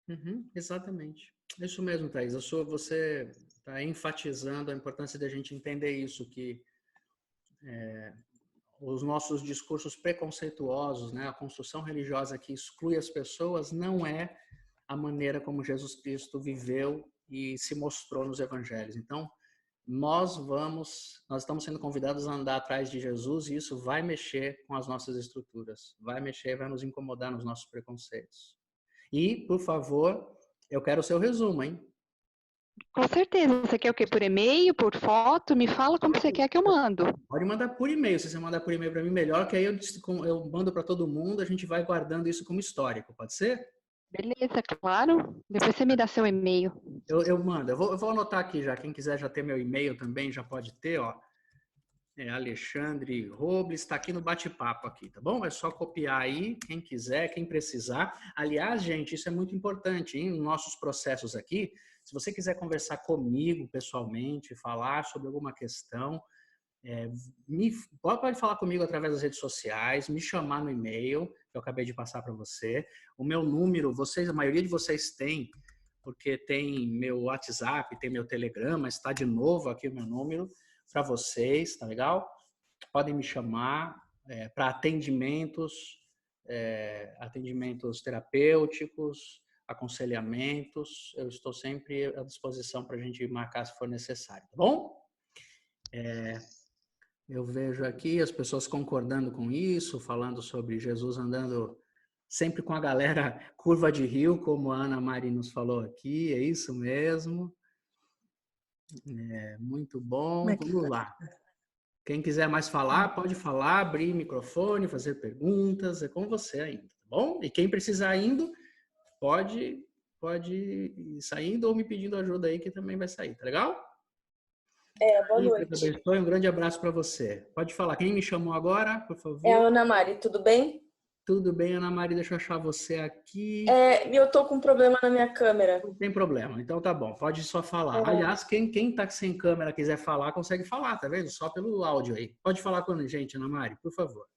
Uhum, exatamente. Isso mesmo, Thaís. Você está enfatizando a importância da gente entender isso, que os nossos discursos preconceituosos, né, a construção religiosa que exclui as pessoas, não é a maneira como Jesus Cristo viveu e se mostrou nos evangelhos. Então, nós estamos sendo convidados a andar atrás de Jesus e isso vai mexer com as nossas estruturas, vai mexer, vai nos incomodar nos nossos preconceitos. E, por favor, eu quero o seu resumo, hein? Com certeza. Você quer o quê? Por e-mail, por foto? Me fala como você quer que eu mando. Pode mandar por e-mail. Se você mandar por e-mail para mim, melhor, que aí eu mando para todo mundo, a gente vai guardando isso como histórico, pode ser? Beleza, claro. Depois você me dá seu e-mail. Eu mando. Eu vou anotar aqui já. Quem quiser já ter meu e-mail também, já pode ter, ó. Alexandre Robles, está aqui no bate-papo aqui, tá bom? É só copiar aí, quem quiser, quem precisar. Aliás, gente, isso é muito importante, hein? Nos nossos processos aqui, se você quiser conversar comigo pessoalmente, falar sobre alguma questão, pode falar comigo através das redes sociais, me chamar no e-mail, que eu acabei de passar para você. O meu número, a maioria de vocês tem, porque tem meu WhatsApp, tem meu Telegram, mas está de novo aqui o meu número para vocês, tá legal? Podem me chamar para atendimentos terapêuticos, aconselhamentos. Eu estou sempre à disposição para a gente marcar se for necessário, tá bom? Eu vejo aqui as pessoas concordando com isso, falando sobre Jesus andando sempre com a galera curva de rio, como a Ana Mari nos falou aqui, é isso mesmo. Muito bom, vamos lá. Quem quiser mais falar, pode falar, abrir microfone, fazer perguntas, é com você ainda, tá bom? E quem precisar indo, pode ir saindo ou me pedindo ajuda aí, que também vai sair, tá legal? Boa Deus noite. abençoe, um grande abraço para você. Pode falar, quem me chamou agora, por favor? É a Ana Mari, tudo bem? Tudo bem, Ana Maria, deixa eu achar você aqui. Eu tô com um problema na minha câmera. Não tem problema, então tá bom, pode só falar. Aliás, quem tá sem câmera quiser falar, consegue falar, tá vendo? Só pelo áudio aí. Pode falar com a gente, Ana Mari, por favor.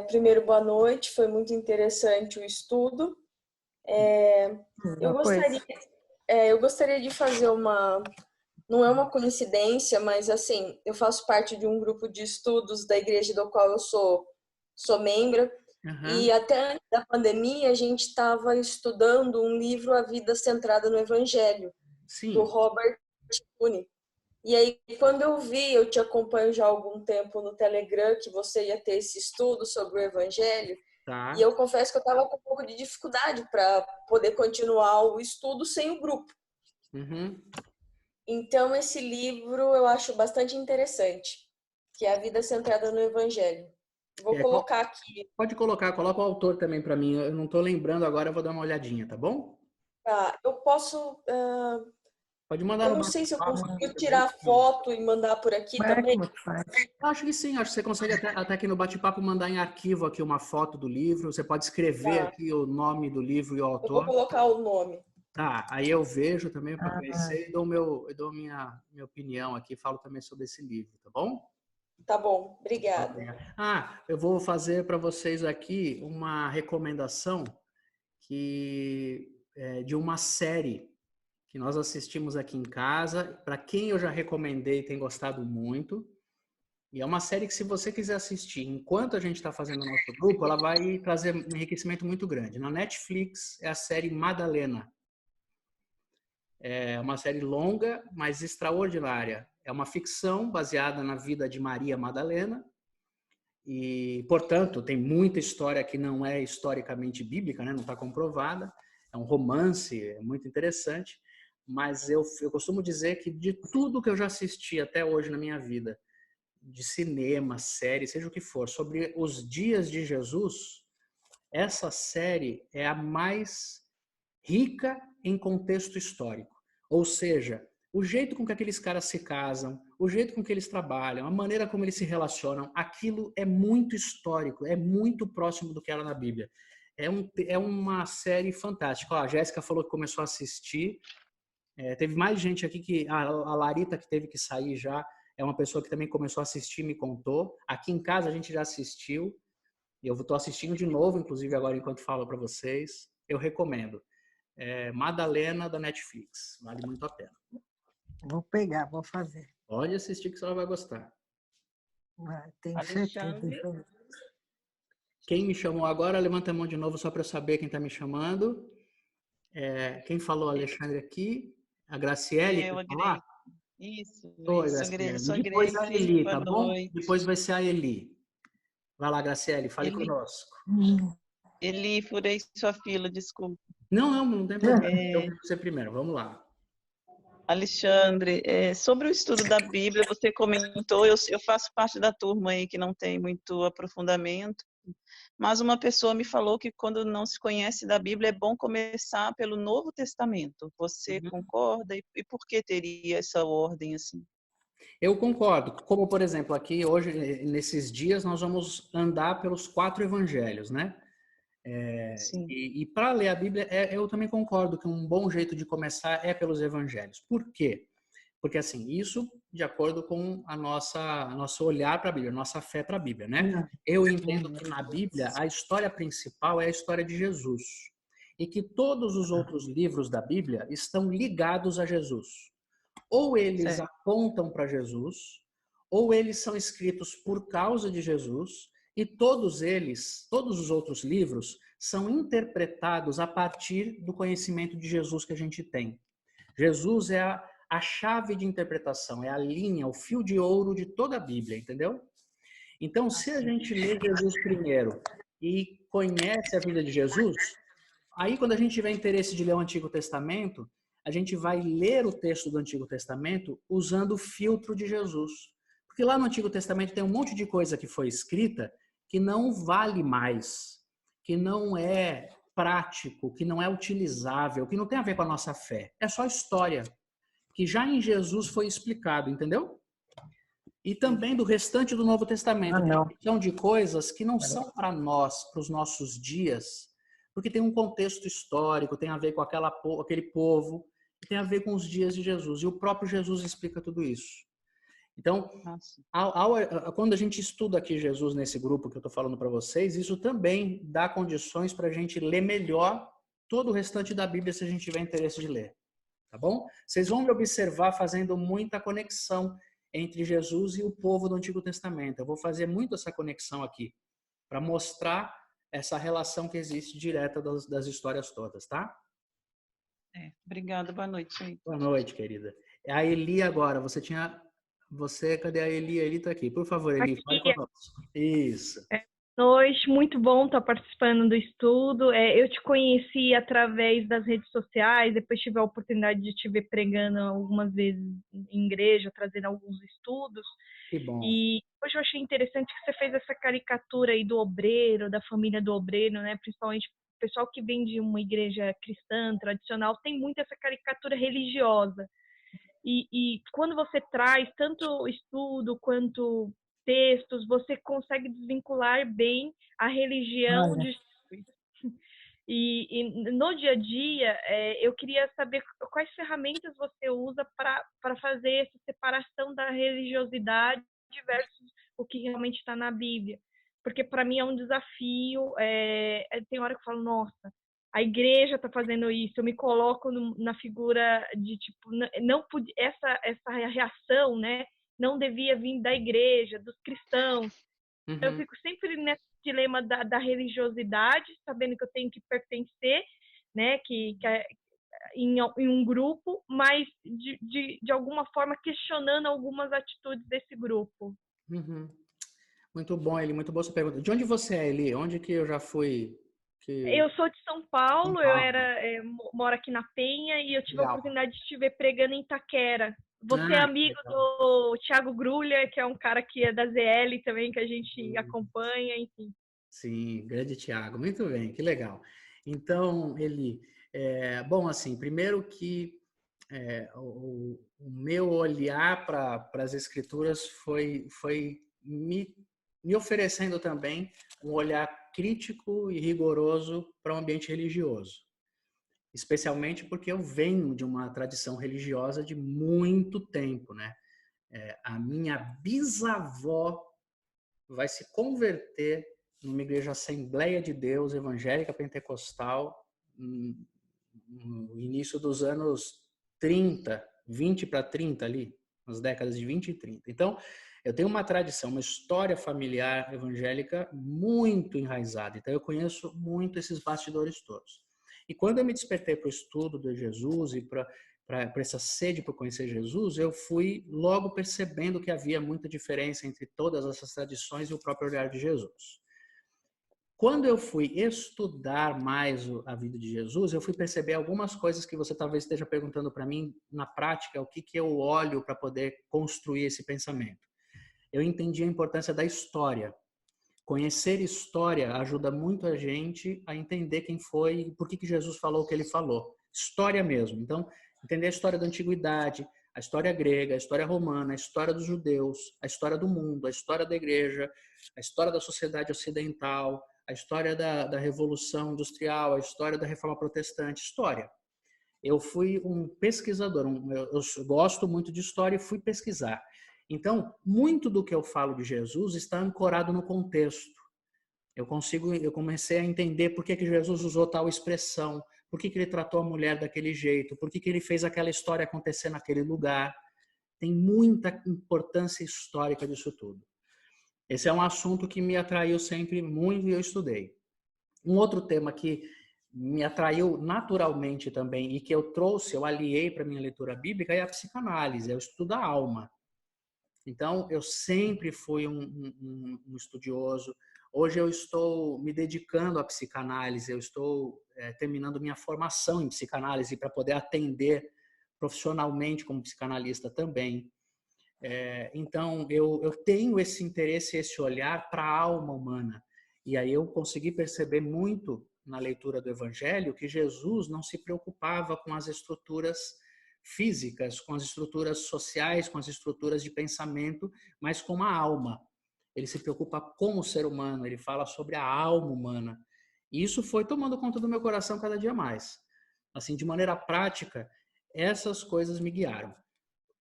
Primeiro, boa noite, foi muito interessante o estudo. Eu gostaria de fazer não é uma coincidência, mas assim, eu faço parte de um grupo de estudos da igreja do qual eu sou membro. Uhum. E até antes da pandemia, a gente estava estudando um livro, A Vida Centrada no Evangelho, Sim. do Robert Kuhn. E aí, quando eu te acompanho já há algum tempo no Telegram, que você ia ter esse estudo sobre o Evangelho, Tá. E eu confesso que eu estava com um pouco de dificuldade para poder continuar o estudo sem o grupo. Uhum. Então, esse livro eu acho bastante interessante, que é A Vida Centrada no Evangelho. Vou colocar aqui. Pode coloca o autor também para mim. Eu não estou lembrando agora, eu vou dar uma olhadinha, tá bom? Tá, eu posso. Pode mandar Eu no não sei se eu bate-papo consigo aqui tirar também. foto e mandar por aqui também. Eu acho que sim, acho que você consegue até aqui no bate-papo mandar em arquivo aqui uma foto do livro. Você pode escrever aqui o nome do livro e o Eu vou autor. colocar o nome. Tá, aí eu vejo também para conhecer e dou minha opinião aqui, falo também sobre esse livro, tá bom? Tá bom, obrigada. Eu vou fazer para vocês aqui uma recomendação de uma série que nós assistimos aqui em casa, para quem eu já recomendei e tem gostado muito. E é uma série que, se você quiser assistir enquanto a gente está fazendo o nosso grupo, ela vai trazer um enriquecimento muito grande. Na Netflix é a série Madalena. É uma série longa, mas extraordinária. É uma ficção baseada na vida de Maria Madalena. E, portanto, tem muita história que não é historicamente bíblica, né? Não está comprovada. É um romance, é muito interessante. Mas eu costumo dizer que de tudo que eu já assisti até hoje na minha vida, de cinema, série, seja o que for, sobre os dias de Jesus, essa série é a mais rica em contexto histórico. Ou seja, o jeito com que aqueles caras se casam, o jeito com que eles trabalham, a maneira como eles se relacionam, aquilo é muito histórico, é muito próximo do que era na Bíblia. É uma série fantástica. Ó, a Jéssica falou que começou a assistir. Teve mais gente aqui que... A Larita, que teve que sair já, é uma pessoa que também começou a assistir, me contou. Aqui em casa a gente já assistiu. Eu estou assistindo de novo, inclusive agora enquanto falo para vocês. Eu recomendo. Madalena, da Netflix. Vale muito a pena. Vou pegar, vou fazer. Pode assistir que você vai gostar. Tenho certeza. Quem me chamou agora, levanta a mão de novo só para eu saber quem está me chamando. Quem falou, Alexandre, aqui? A Graciele? Eu, quer falar? Isso, Oi, isso, Graciele. sou Depois a Grace, Eli, boa tá bom? noite. Depois vai ser a Eli. Vai lá, Graciele, fale conosco. Eli, furei sua fila, desculpa. Não tem problema. Eu vou você primeiro, vamos lá. Alexandre, sobre o estudo da Bíblia, você comentou, eu faço parte da turma aí que não tem muito aprofundamento, mas uma pessoa me falou que quando não se conhece da Bíblia é bom começar pelo Novo Testamento. Você concorda? E por que teria essa ordem assim? Eu concordo. Como, por exemplo, aqui hoje, nesses dias, nós vamos andar pelos 4 evangelhos, né? Sim. E para ler a Bíblia, eu também concordo que um bom jeito de começar é pelos evangelhos. Por quê? Porque, assim, isso de acordo com nosso olhar para a Bíblia, nossa fé para a Bíblia, né? Eu entendo que na Bíblia a história principal é a história de Jesus. E que todos os outros livros da Bíblia estão ligados a Jesus. Ou eles apontam para Jesus, ou eles são escritos por causa de Jesus, e todos os outros livros, são interpretados a partir do conhecimento de Jesus que a gente tem. Jesus é a chave de interpretação, é a linha, o fio de ouro de toda a Bíblia, entendeu? Então, se a gente lê Jesus primeiro e conhece a vida de Jesus, aí quando a gente tiver interesse de ler o Antigo Testamento, a gente vai ler o texto do Antigo Testamento usando o filtro de Jesus. Porque lá no Antigo Testamento tem um monte de coisa que foi escrita que não vale mais, que não é prático, que não é utilizável, que não tem a ver com a nossa fé. É só história, que já em Jesus foi explicado, entendeu? E também do restante do Novo Testamento. São de coisas que não são para nós, para os nossos dias, porque tem um contexto histórico, tem a ver com aquele povo, que tem a ver com os dias de Jesus. E o próprio Jesus explica tudo isso. Então, quando a gente estuda aqui Jesus nesse grupo que eu estou falando para vocês, isso também dá condições para a gente ler melhor todo o restante da Bíblia se a gente tiver interesse de ler. Tá bom? Vocês vão me observar fazendo muita conexão entre Jesus e o povo do Antigo Testamento. Eu vou fazer muito essa conexão aqui para mostrar essa relação que existe direta das histórias todas, tá? Obrigada, boa noite. Boa noite, querida. A Eli agora, cadê a Eli? A Eli tá aqui. Por favor, Eli, fale conosco. Isso. Boa noite, muito bom estar participando do estudo. Eu te conheci através das redes sociais, depois tive a oportunidade de te ver pregando algumas vezes em igreja, trazendo alguns estudos. Que bom. E hoje eu achei interessante que você fez essa caricatura aí do obreiro, da família do obreiro, né? Principalmente o pessoal que vem de uma igreja cristã, tradicional, tem muito essa caricatura religiosa. E quando você traz tanto de estudo textos, você consegue desvincular bem a religião de Jesus. E no dia a dia, eu queria saber quais ferramentas você usa para fazer essa separação da religiosidade versus o que realmente está na Bíblia. Porque para mim é um desafio. Tem hora que eu falo, nossa, a igreja está fazendo isso, eu me coloco na figura de, tipo, essa reação, né, não devia vir da igreja, dos cristãos. Uhum. Eu fico sempre nesse dilema da religiosidade, sabendo que eu tenho que pertencer, né, em um grupo, mas de alguma forma questionando algumas atitudes desse grupo. Uhum. Muito bom, Eli, muito boa sua pergunta. De onde você é, Eli? Onde que eu já fui? Eu sou de São Paulo, eu moro aqui na Penha e eu tive a oportunidade de te ver pregando em Itaquera. Você é amigo do Thiago Grulha, que é um cara que é da ZL também, que a gente acompanha, enfim. Sim, grande Thiago. Muito bem, que legal. Então, Eli, bom, assim, primeiro que o meu olhar para as escrituras foi me oferecendo também um olhar crítico e rigoroso para o ambiente religioso. Especialmente porque eu venho de uma tradição religiosa de muito tempo, né? A minha bisavó vai se converter numa igreja Assembleia de Deus evangélica pentecostal no início dos anos 30, 20 para 30 ali, nas décadas de 20 e 30. Então, eu tenho uma tradição, uma história familiar evangélica muito enraizada. Então, eu conheço muito esses bastidores todos. E quando eu me despertei para o estudo de Jesus e para essa sede por conhecer Jesus, eu fui logo percebendo que havia muita diferença entre todas essas tradições e o próprio olhar de Jesus. Quando eu fui estudar mais a vida de Jesus, eu fui perceber algumas coisas que você talvez esteja perguntando para mim na prática, o que eu olho para poder construir esse pensamento. Eu entendi a importância da história. Conhecer história ajuda muito a gente a entender quem foi e por que Jesus falou o que ele falou. História mesmo. Então, entender a história da antiguidade, a história grega, a história romana, a história dos judeus, a história do mundo, a história da igreja, a história da sociedade ocidental, a história da Revolução Industrial, a história da Reforma Protestante, história. Eu fui um pesquisador, eu gosto muito de história e fui pesquisar. Então, muito do que eu falo de Jesus está ancorado no contexto. Eu comecei a entender por que Jesus usou tal expressão, por que ele tratou a mulher daquele jeito, por que ele fez aquela história acontecer naquele lugar. Tem muita importância histórica disso tudo. Esse é um assunto que me atraiu sempre muito e eu estudei. Um outro tema que me atraiu naturalmente também e que eu aliei para minha leitura bíblica é a psicanálise, é o estudo da alma. Então, eu sempre fui um estudioso. Hoje eu estou me dedicando à psicanálise, eu estou terminando minha formação em psicanálise para poder atender profissionalmente como psicanalista também. Então, eu tenho esse interesse, esse olhar para a alma humana. E aí eu consegui perceber muito na leitura do Evangelho que Jesus não se preocupava com as estruturas físicas, com as estruturas sociais, com as estruturas de pensamento, mas com a alma. Ele se preocupa com o ser humano, ele fala sobre a alma humana. E isso foi tomando conta do meu coração cada dia mais. Assim, de maneira prática, essas coisas me guiaram.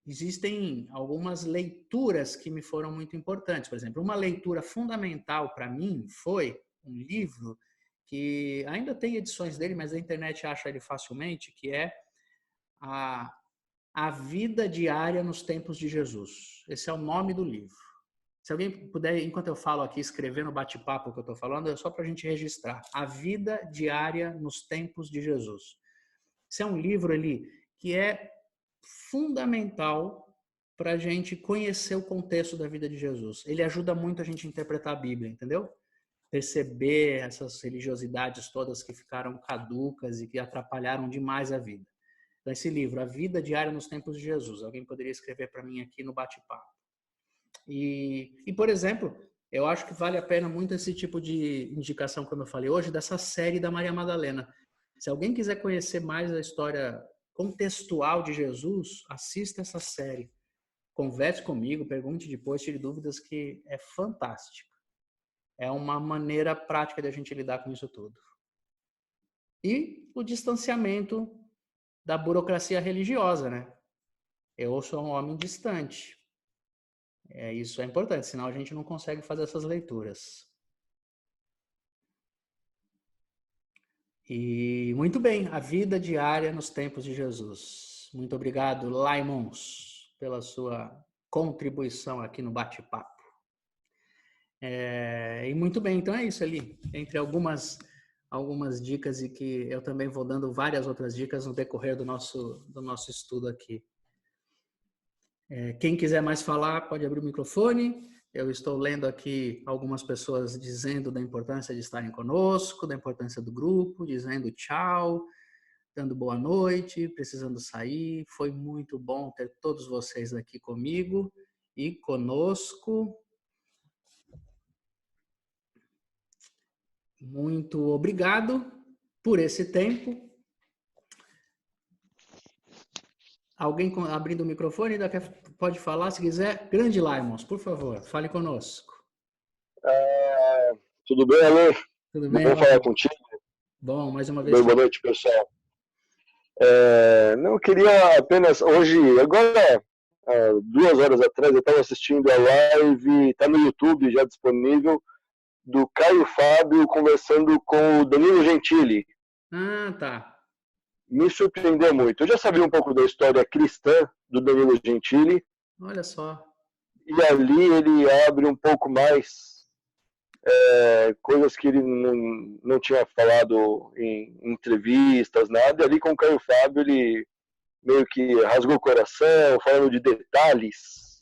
Existem algumas leituras que me foram muito importantes. Por exemplo, uma leitura fundamental para mim foi um livro que ainda tem edições dele, mas a internet acha ele facilmente, que é a Vida Diária nos Tempos de Jesus. Esse é o nome do livro. Se alguém puder, enquanto eu falo aqui, escrever no bate-papo que eu estou falando, é só para a gente registrar. A Vida Diária nos Tempos de Jesus. Esse é um livro ali que é fundamental para a gente conhecer o contexto da vida de Jesus. Ele ajuda muito a gente a interpretar a Bíblia, entendeu? Perceber essas religiosidades todas que ficaram caducas e que atrapalharam demais a vida. Então, esse livro, A Vida Diária nos Tempos de Jesus. Alguém poderia escrever para mim aqui no bate-papo. E, por exemplo, eu acho que vale a pena muito esse tipo de indicação, como eu falei hoje, dessa série da Maria Madalena. Se alguém quiser conhecer mais a história contextual de Jesus, assista essa série. Converse comigo, pergunte depois, tire dúvidas, que é fantástica. É uma maneira prática de a gente lidar com isso tudo. E o distanciamento da burocracia religiosa, né? Eu sou um homem distante. Isso é importante, senão a gente não consegue fazer essas leituras. E muito bem, a vida diária nos tempos de Jesus. Muito obrigado, Laimons, pela sua contribuição aqui no bate-papo. E muito bem, então é isso ali. Entre algumas dicas e que eu também vou dando várias outras dicas no decorrer do nosso estudo aqui. Quem quiser mais falar, pode abrir o microfone. Eu estou lendo aqui algumas pessoas dizendo da importância de estarem conosco, da importância do grupo, dizendo tchau, dando boa noite, precisando sair. Foi muito bom ter todos vocês aqui comigo e conosco. Muito obrigado por esse tempo. Alguém abrindo o microfone ainda pode falar, se quiser. Grande Laimons, por favor, fale conosco. Tudo bem, Alê? Tudo bem, Bom falar Laimons? contigo. Bom, mais uma vez. Bem, boa noite, pessoal. Não, eu queria apenas, hoje, agora, 2 horas atrás, eu estava assistindo a live, está no YouTube já disponível, do Caio Fábio conversando com o Danilo Gentili. Ah, tá. Me surpreendeu muito. Eu já sabia um pouco da história cristã do Danilo Gentili. Olha só. E ali ele abre um pouco mais coisas que ele não tinha falado em entrevistas, nada. E ali com o Caio Fábio ele meio que rasgou o coração, falando de detalhes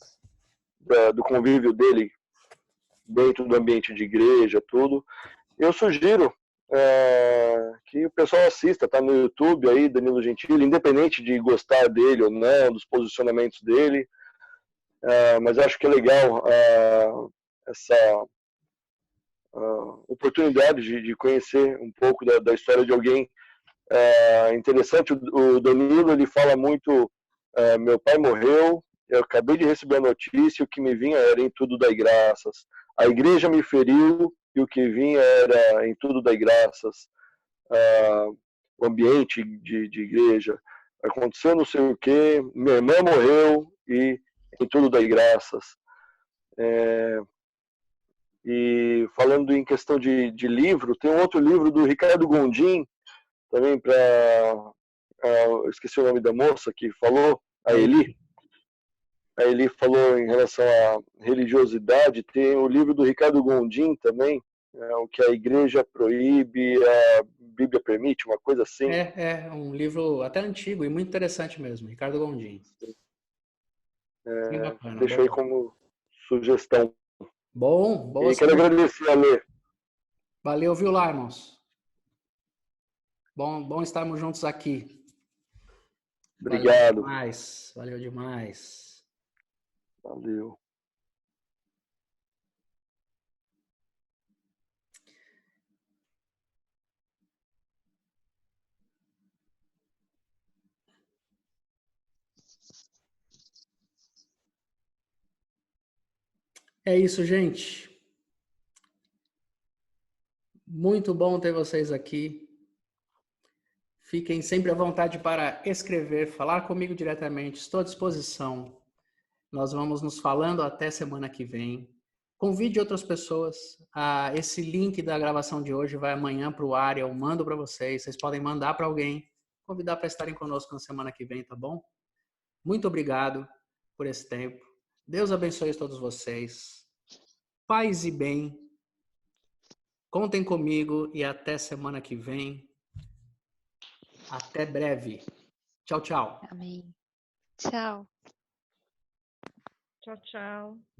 do convívio dele dentro do ambiente de igreja, tudo. Eu sugiro que o pessoal assista, tá no YouTube aí, Danilo Gentili, independente de gostar dele ou não, dos posicionamentos dele, mas acho que é legal essa oportunidade de conhecer um pouco da história de alguém interessante. O Danilo, ele fala muito, meu pai morreu, eu acabei de receber a notícia, o que me vinha era em tudo dai graças. A igreja me feriu e o que vinha era em tudo dai graças. O ambiente de igreja, aconteceu não sei o que, minha irmã morreu e em tudo dai graças. E falando em questão de livro, tem um outro livro do Ricardo Gondim, também eu esqueci o nome da moça que falou, a Eli. A Eli falou em relação à religiosidade. Tem o livro do Ricardo Gondim também, o que a igreja proíbe, a Bíblia permite, uma coisa assim. É um livro até antigo e muito interessante mesmo, Ricardo Gondim. Bacana, deixo aí como sugestão. Bom. E quero agradecer a Lê. Valeu, viu, Laimons? Bom estarmos juntos aqui. Obrigado. Valeu demais. Valeu. É isso, gente. Muito bom ter vocês aqui. Fiquem sempre à vontade para escrever, falar comigo diretamente. Estou à disposição. Nós vamos nos falando até semana que vem. Convide outras pessoas. Esse link da gravação de hoje vai amanhã para o ar. Eu mando para vocês. Vocês podem mandar para alguém. Convidar para estarem conosco na semana que vem, tá bom? Muito obrigado por esse tempo. Deus abençoe todos vocês. Paz e bem. Contem comigo e até semana que vem. Até breve. Tchau, tchau. Amém. Tchau. Tchau, tchau.